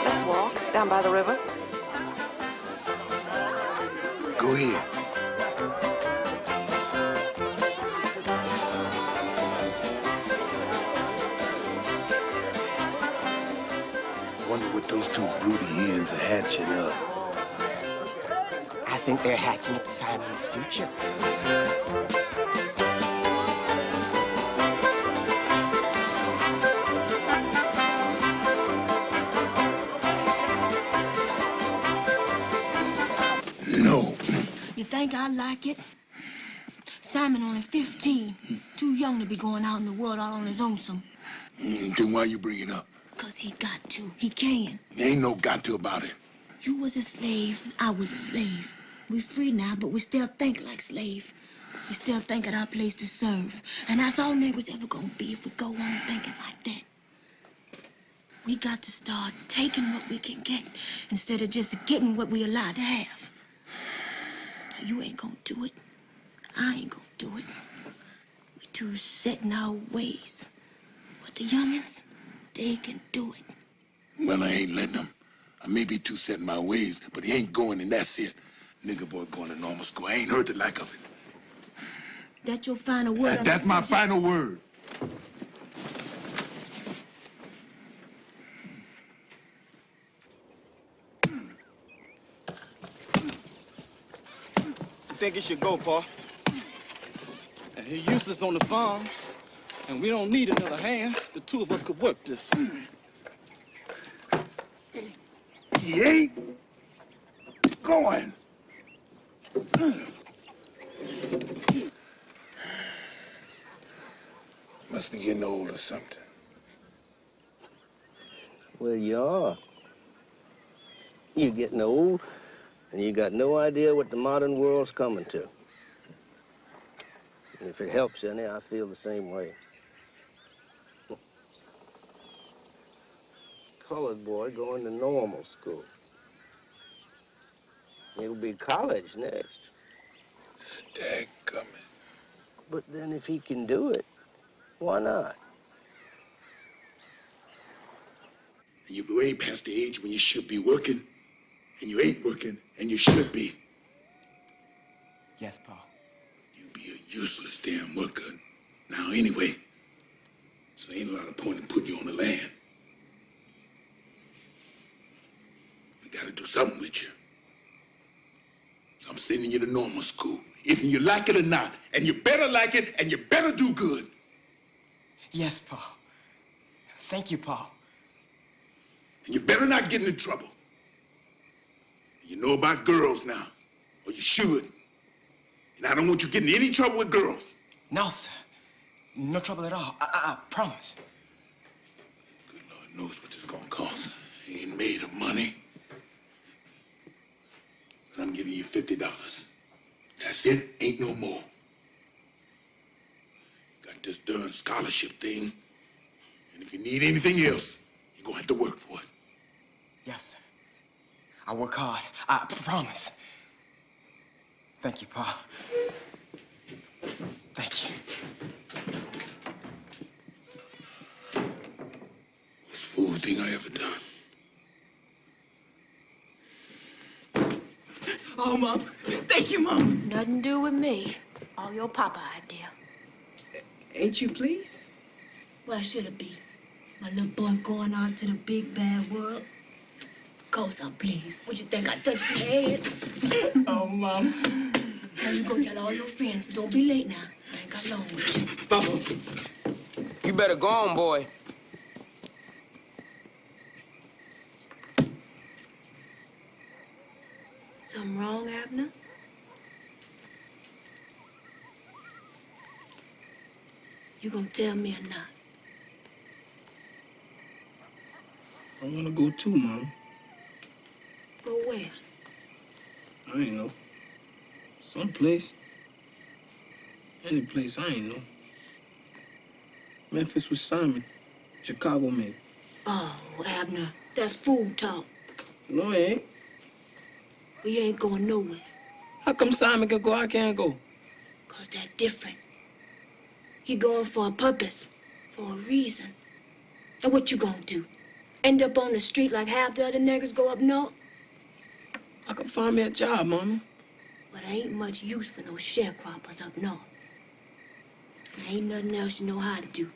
Let's walk down by the river. Go ahead. Wonder what those two broody hens are hatching up. I think they're hatching up Simon's future. No. You think I like it? Simon only 15. Too young to be going out in the world all on his own. Then why you bring it up? Because he got to. He can. There ain't no got to about it. You was a slave, I was a slave. We're free now, but we still think like slaves. We still think at our place to serve. And that's all niggas ever gonna be if we go on thinking like that. We got to start taking what we can get instead of just getting what we allowed to have. You ain't gonna do it. I ain't gonna do it. We too set in our ways. But the youngins, they can do it. Well, I ain't letting them. I may be too set in my ways, but he ain't going, and that's it. Nigga boy going to normal school. I ain't heard the like of it. That your final word? That's my final word. I think it should go, Pa. And he's useless on the farm, and we don't need another hand. The two of us could work this. He ain't going. Must be getting old or something. Well, you are. You're getting old, and you got no idea what the modern world's coming to. And if it helps any, I feel the same way. Colored boy going to normal school. He'll be college next. Dadgummit. But then if he can do it, why not? And you're way past the age when you should be working, and you ain't working, and you should be. Yes, Pa. You be a useless damn worker now anyway. So ain't a lot of point in putting you on the land. We gotta do something with you. So I'm sending you to normal school, if you like it or not. And you better like it, and you better do good. Yes, Pa. Thank you, Pa. And you better not get into trouble. You know about girls now, or you should. And I don't want you getting in any trouble with girls. No, sir. No trouble at all. I promise. Good Lord knows what this is gonna cost. He ain't made of money. But I'm giving you $50. That's it, ain't no more. Got this darn scholarship thing. And if you need anything else, you're gonna have to work for it. Yes, sir. I work hard. I promise. Thank you, Pa. Thank you. Most fool thing I ever done. Oh, Mom. Thank you, Mom. Nothing to do with me. All your papa idea. Ain't you pleased? Why should it be? My little boy going out to the big bad world. Of course I'm pleased. What you think, I touched your head? Oh, Mom. Now you go tell all your friends. Don't be late now. I ain't got long with you. Papa, you better go on, boy. Something wrong, Abner? You gonna tell me or not? I want to go too, Mom. Go where? I ain't know. Someplace. Any place, I ain't know. Memphis with Simon. Chicago, maybe. Oh, Abner, that's fool talk. No, it ain't. We ain't going nowhere. How come Simon can go, I can't go? 'Cause they're different. He going for a purpose, for a reason. And what you gonna do? End up on the street like half the other niggas go up north? I can find me a job, Mama. But there ain't much use for no sharecroppers up north. There ain't nothing else you know how to do.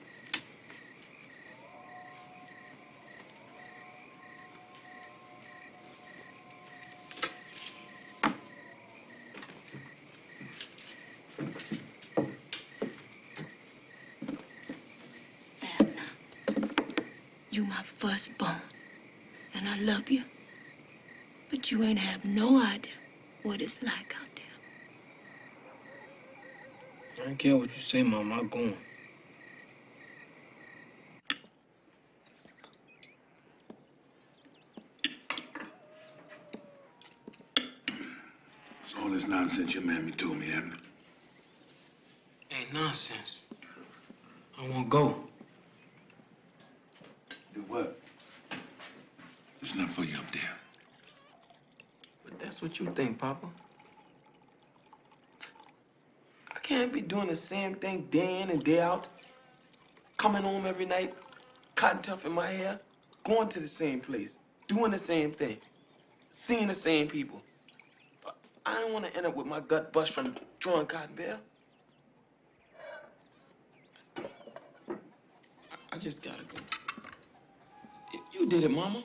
Abner, you my firstborn, and I love you. But you ain't have no idea what it's like out there. I don't care what you say, Mama. I'm going. It's all this nonsense your mammy told me, Abner. Ain't nonsense. I won't go. Do what? There's nothing for you up there. But that's what you think, Papa. I can't be doing the same thing day in and day out. Coming home every night, cotton tuff in my hair, going to the same place, doing the same thing, seeing the same people. I don't want to end up with my gut bust from drawing cotton bale. I just gotta go. You did it, Mama.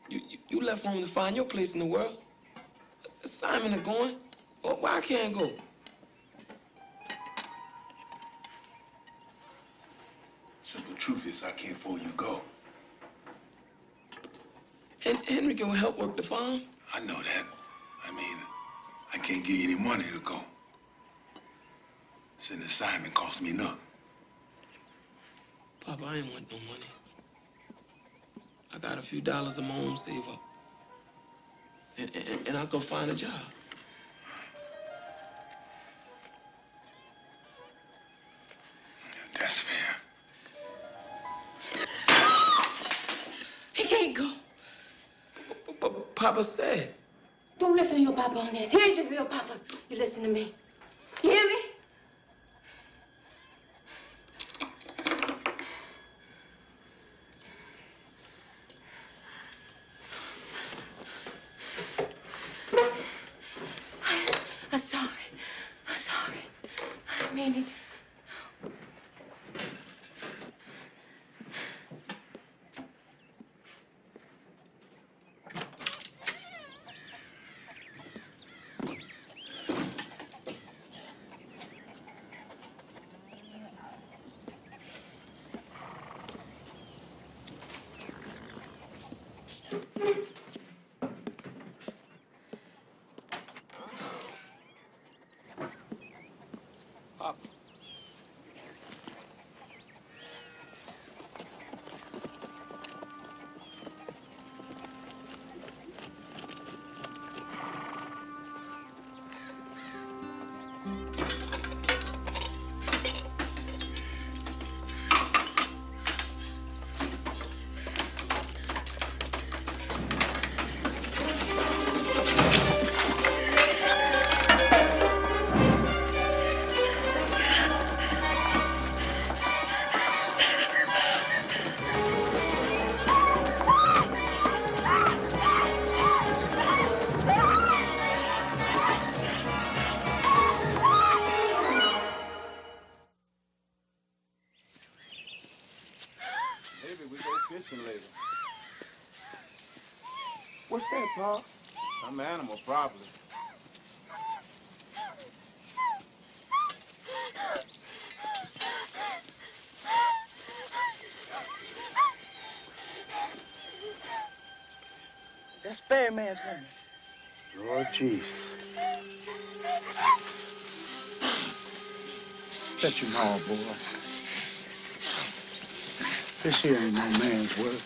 You left home to find your place in the world. Simon is going. Well, why I can't go? Simple truth is, I can't afford you to go. Henry can help work the farm. I know that. I mean, I can't give you any money to go. Sending Simon cost me enough. Papa, I ain't want no money. I got a few dollars of my own save up. And I'll go find a job. That's fair. He can't go. Papa said. Don't listen to your papa on this. He ain't your real papa. You listen to me. You hear me? I'm sorry. I'm sorry. I didn't mean it. Papa. Maybe we go fishing later. What's that, Pa? Some animal, probably. That's Ferryman's woman. Lord Jesus. Bet you know, boy. This here ain't no man's work.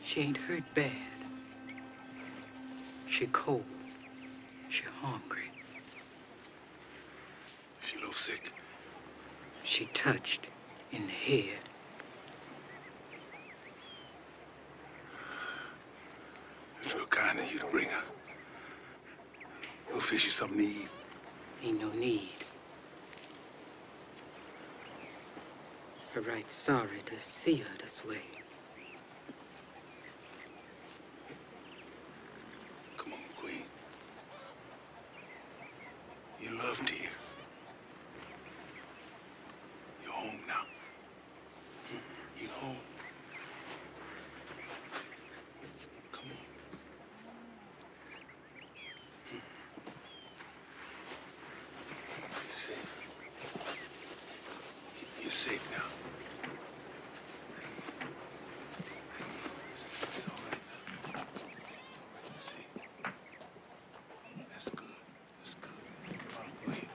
She ain't hurt bad. She cold. She hungry. She a little sick. She touched in the head. It's real kind of you to bring her. We'll fish you something to eat. Ain't no need. I'm right sorry to see her this way. Come on, Queen. You loved here. You're home now. You're home. Come on. You're safe. You're safe now. It's all right now. See? That's good. That's good. Come on, go ahead.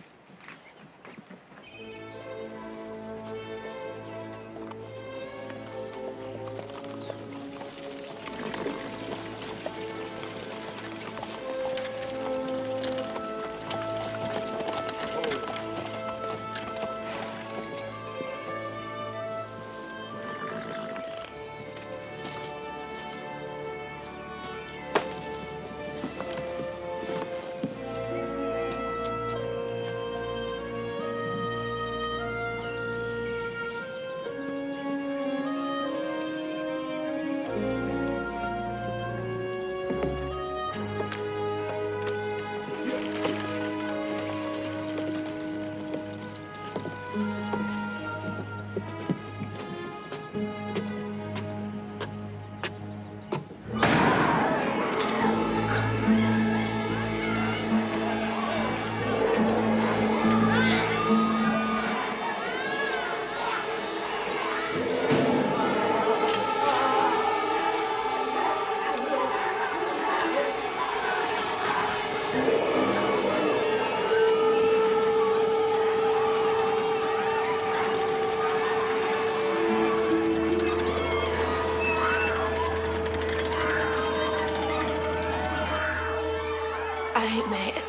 I ain't mad.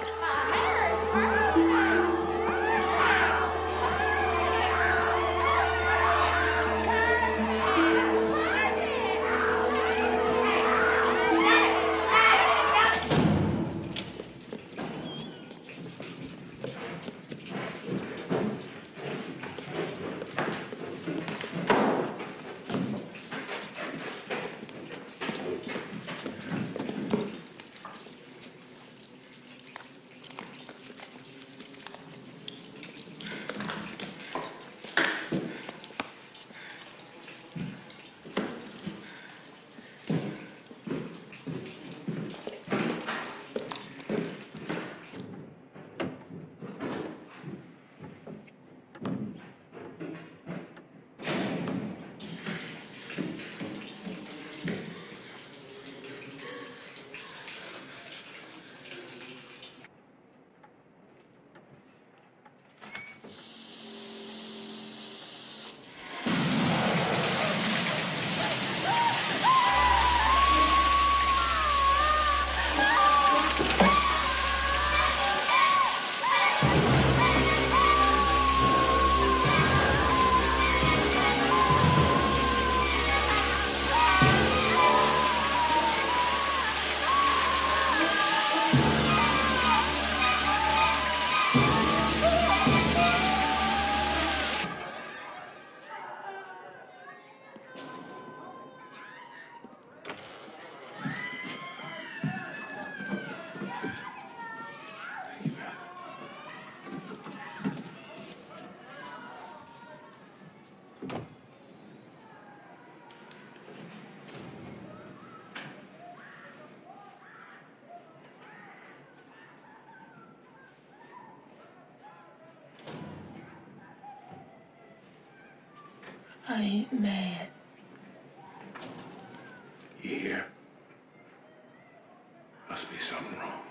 I ain't mad. You here? Must be something wrong.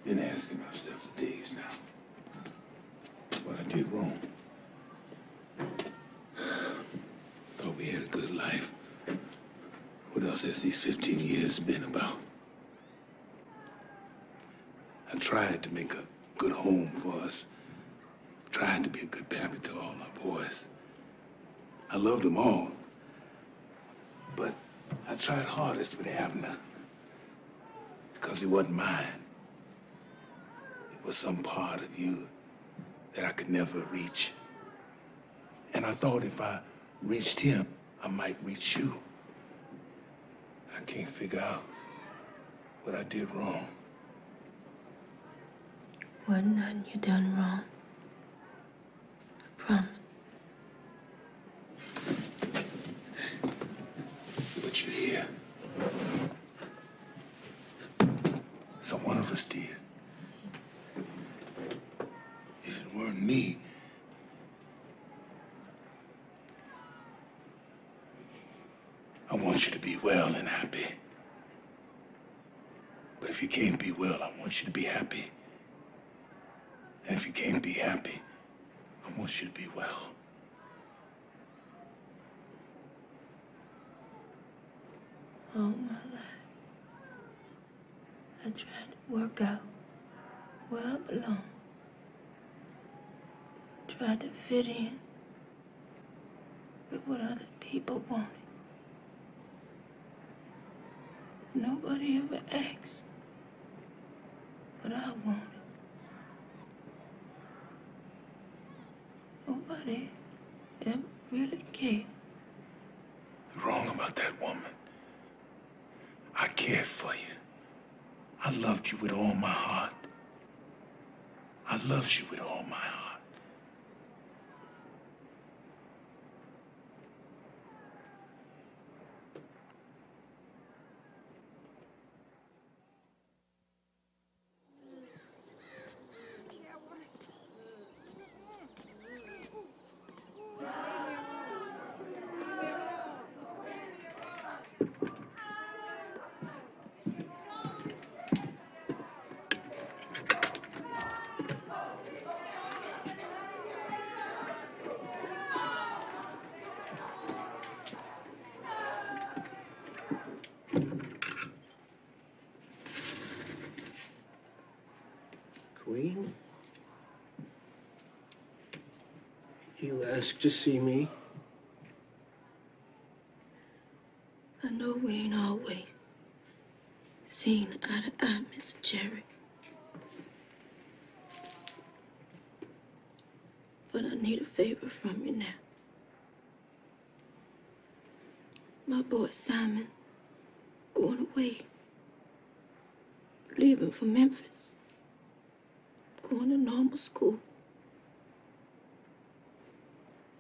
Been asking myself for days now what I did wrong. Thought we had a good life. What else has these 15 years been about? I tried to make a good home for us. Tried to be a good pappy to all our boys. I loved them all. But I tried hardest with Abner. Because he wasn't mine. It was some part of you that I could never reach. And I thought if I reached him, I might reach you. I can't figure out what I did wrong. Wasn't nothing you done wrong. I promise. But you're here. So one of us did. If it weren't me, I want you to be well and happy. But if you can't be well, I want you to be happy. And if you can't be happy, I want you to be well. All my life, I tried to work out where I belong. I tried to fit in with what other people wanted. Nobody ever asked what I wanted. Nobody ever really cared. You're wrong about that woman. I cared for you. I loved you with all my heart. I loved you with all my heart. Queen? You asked to see me? I know we ain't always seen eye to eye, Miss Cherry. But I need a favor from you now. My boy Simon going away, leaving for Memphis, going to normal school.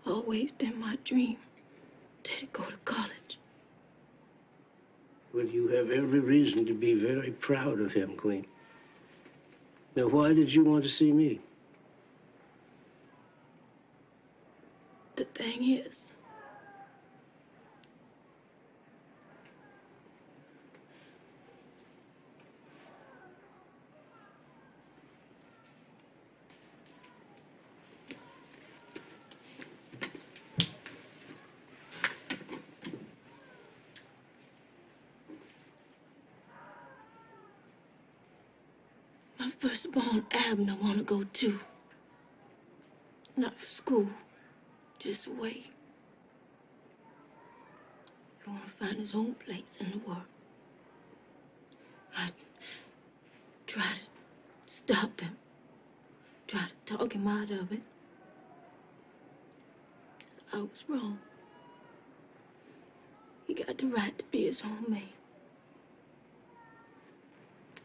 Always been my dream that he'd go to college. Well, you have every reason to be very proud of him, Queen. Now, why did you want to see me? The thing is, my firstborn Abner want to go too. Not for school, just away. He want to find his own place in the world. I try to stop him, try to talk him out of it. I was wrong. He got the right to be his own man.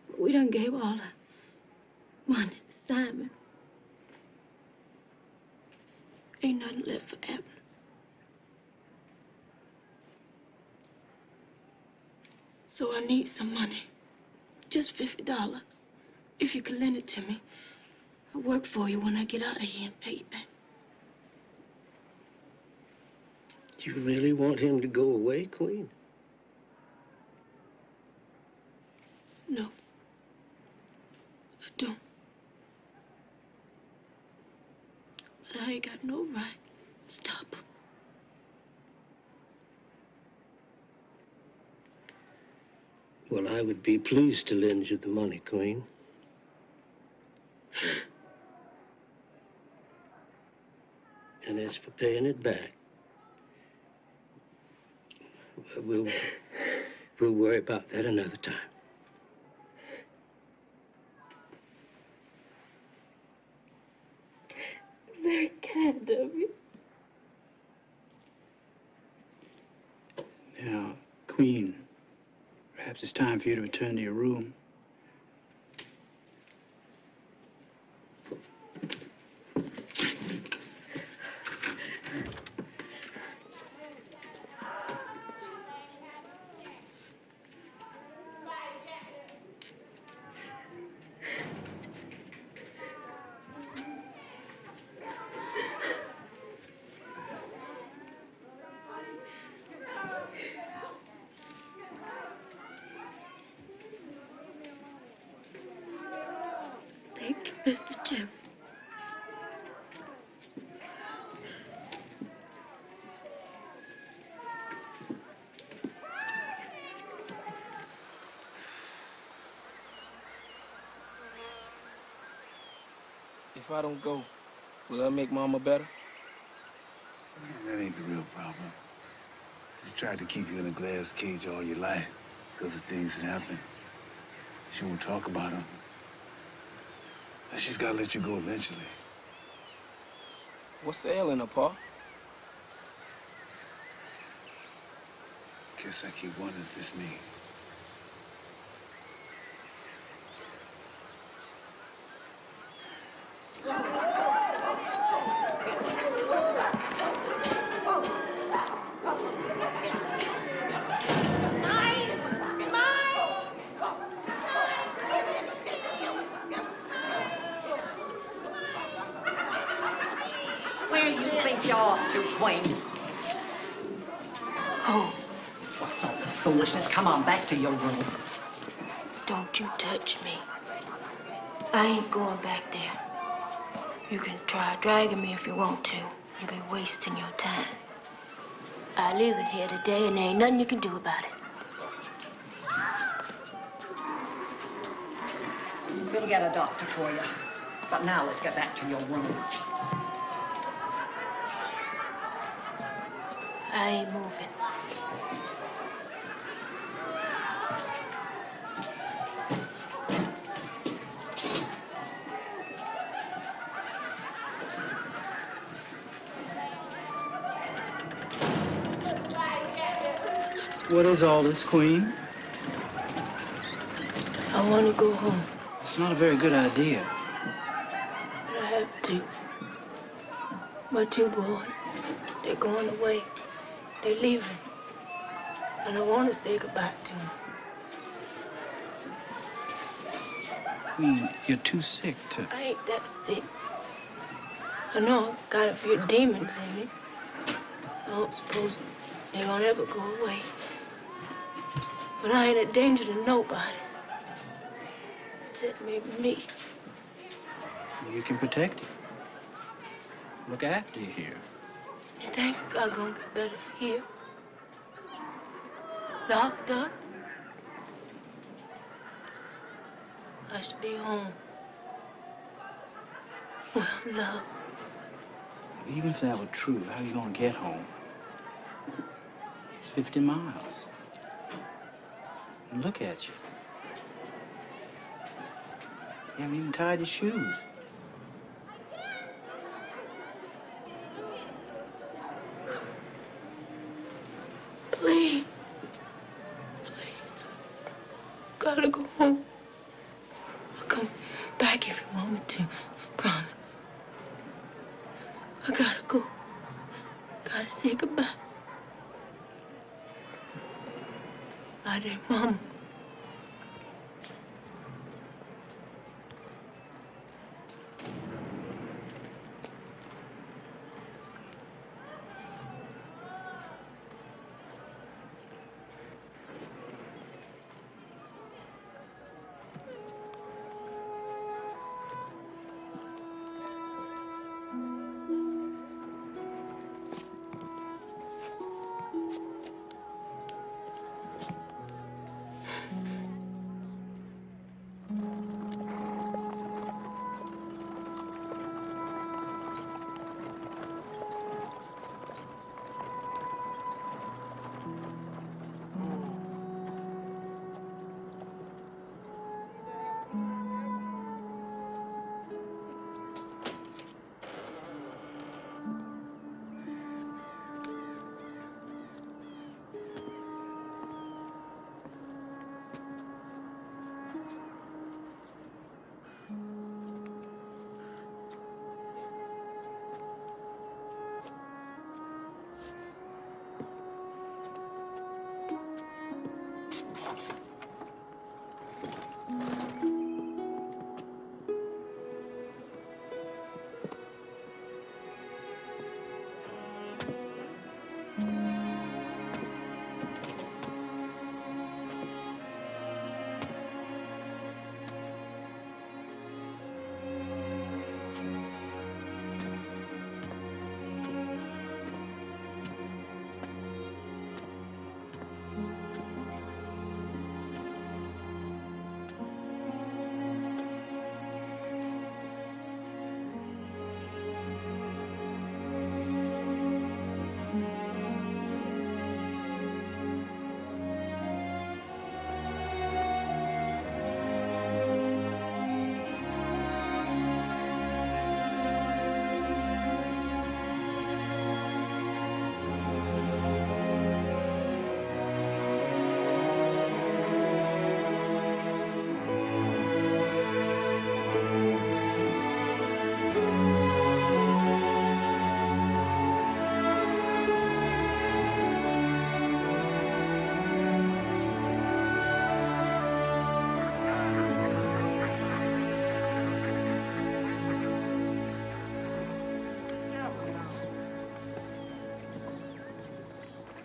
But we done gave all our money to Simon. Ain't nothing left for Abner. So I need some money. Just $50. If you could lend it to me, I'll work for you when I get out of here and pay you back. Do you really want him to go away, Queen? No. don't. But I ain't got no right to stop him. Well, I would be pleased to lend you the money, Queen. And as for paying it back, we'll worry about that another time. Very kind of you. Now, Queen, perhaps it's time for you to return to your room. Thank you, Mr. Jim. If I don't go, will that make Mama better? That ain't the real problem. She tried to keep you in a glass cage all your life because of things that happened. She won't talk about them. And she's got to let you go eventually. What's ailing her, Pa? Guess I keep wondering if it's me. Where you think you're off to, Queen? Oh, What's all this foolishness? Come on, back to your room. don't you touch me. I ain't going back there. You can try dragging me if you want to. You'll be wasting your time. I leave it here today, and there ain't nothing you can do about it. We'll get a doctor for you. But now let's get back to your room. I ain't moving. What is all this, Queen? I want to go home. It's not a very good idea. But I have to. My two boys, they're going away. They're leaving. And I want to say goodbye to them. Queen, you're too sick to... I ain't that sick. I know I've got a few demons in me. I don't suppose they're gonna ever go away. But I ain't a danger to nobody. Except maybe me. You can protect you. Look after you here. You think I'm gonna get better here? Locked up? I should be home. Well, love. Even if that were true, how are you gonna get home? It's 50 miles. And look at you. You haven't even tied your shoes. Please. Please. Gotta go home. I'll come back if you want me to. Promise. I gotta go. Gotta say goodbye. Bye there, Mama.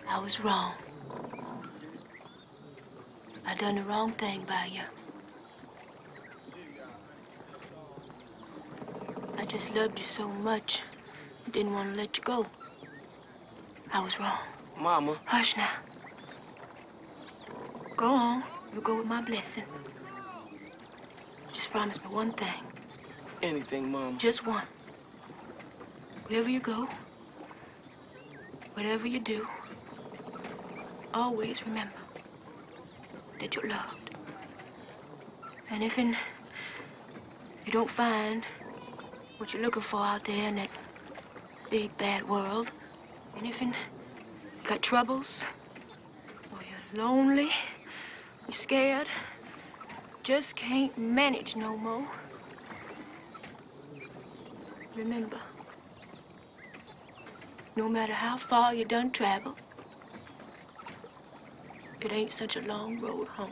I was wrong. I done the wrong thing by you. I just loved you so much, I didn't want to let you go. I was wrong. Mama. Hush now. Go on. You go with my blessing. Just promise me one thing. Anything, Mama. Just one. Wherever you go, whatever you do, always remember that you're loved. And if you don't find what you're looking for out there in that big, bad world, and if you got troubles, or you're lonely, you're scared, just can't manage no more, remember, no matter how far you done travel, it ain't such a long road home.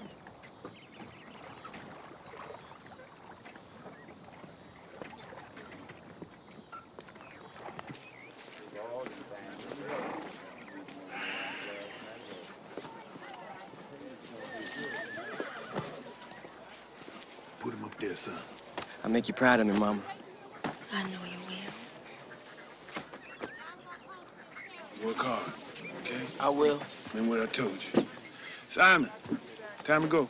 Put him up there, son. I'll make you proud of me, Mama. I know you will. Work hard, okay? I will. Remember what I told you. Simon, time to go.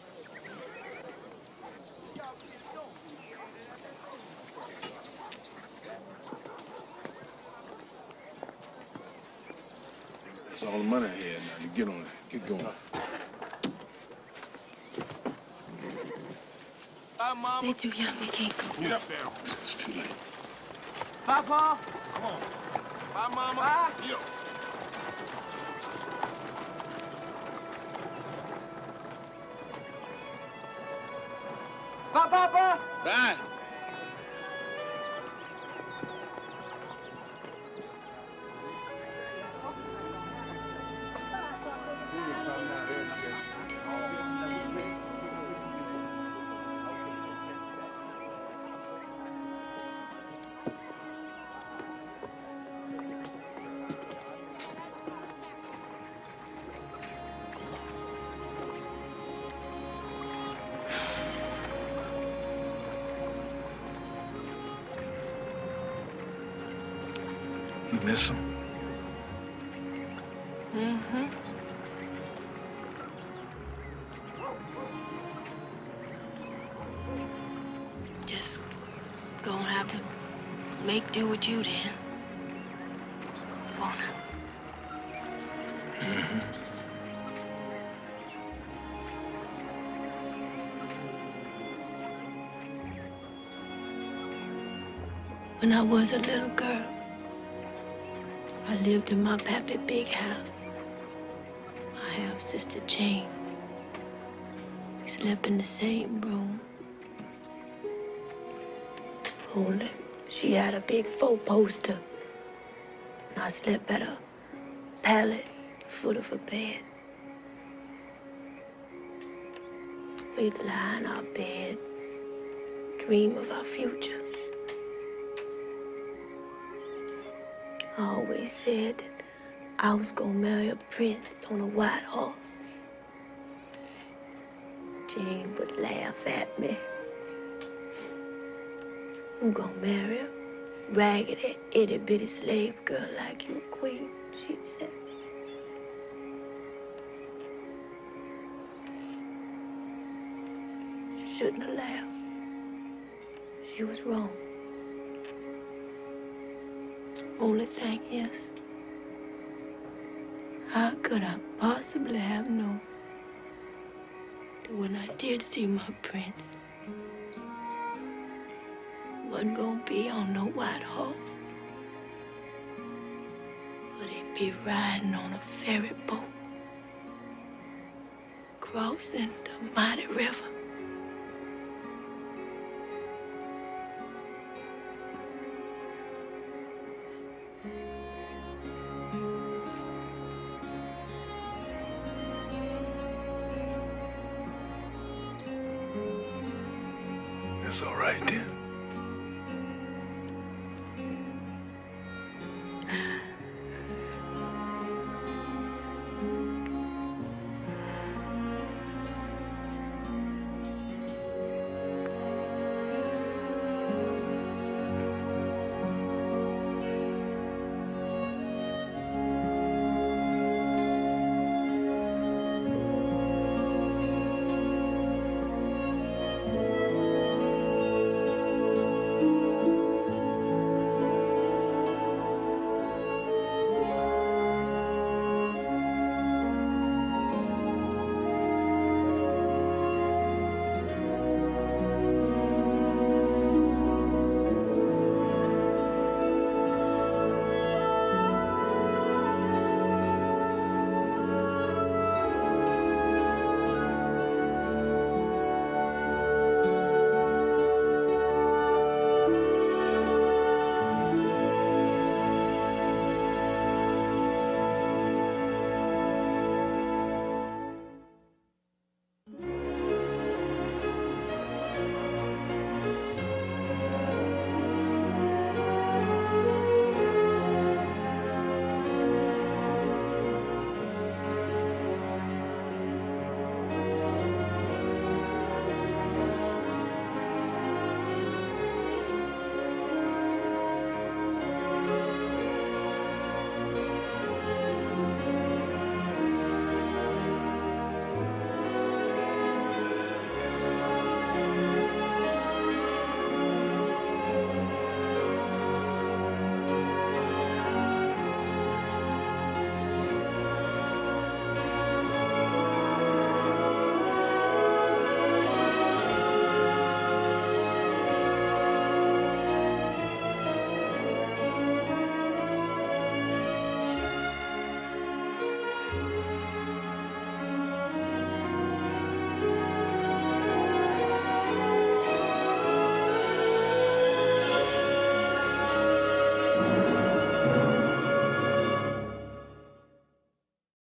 That's all the money I had now. You get on it. Get going. Bye, Mama. They're too young, they can't go. Get up there. It's too late. Bye, Pa. Come on. Bye, Mama. Bye. Yo. Bye, Papa. Bye. You miss him? Mm-hmm. Just gonna have to make do with you then. Won't I? Mm-hmm. When I was a little girl, I lived in my pappy big house. My half-sister Jane. We slept in the same room. Only she had a big four-poster. And I slept at a pallet foot of her bed. We'd lie in our bed, dream of our future. I always said that I was gonna marry a prince on a white horse. Jane would laugh at me. I'm gonna marry a raggedy, itty-bitty slave girl like you, Queen, she said. She shouldn't have laughed. She was wrong. Only thing is, how could I possibly have known that when I did see my prince, he wasn't gonna be on no white horse, but he'd be riding on a ferry boat, crossing the mighty river. That's all right then.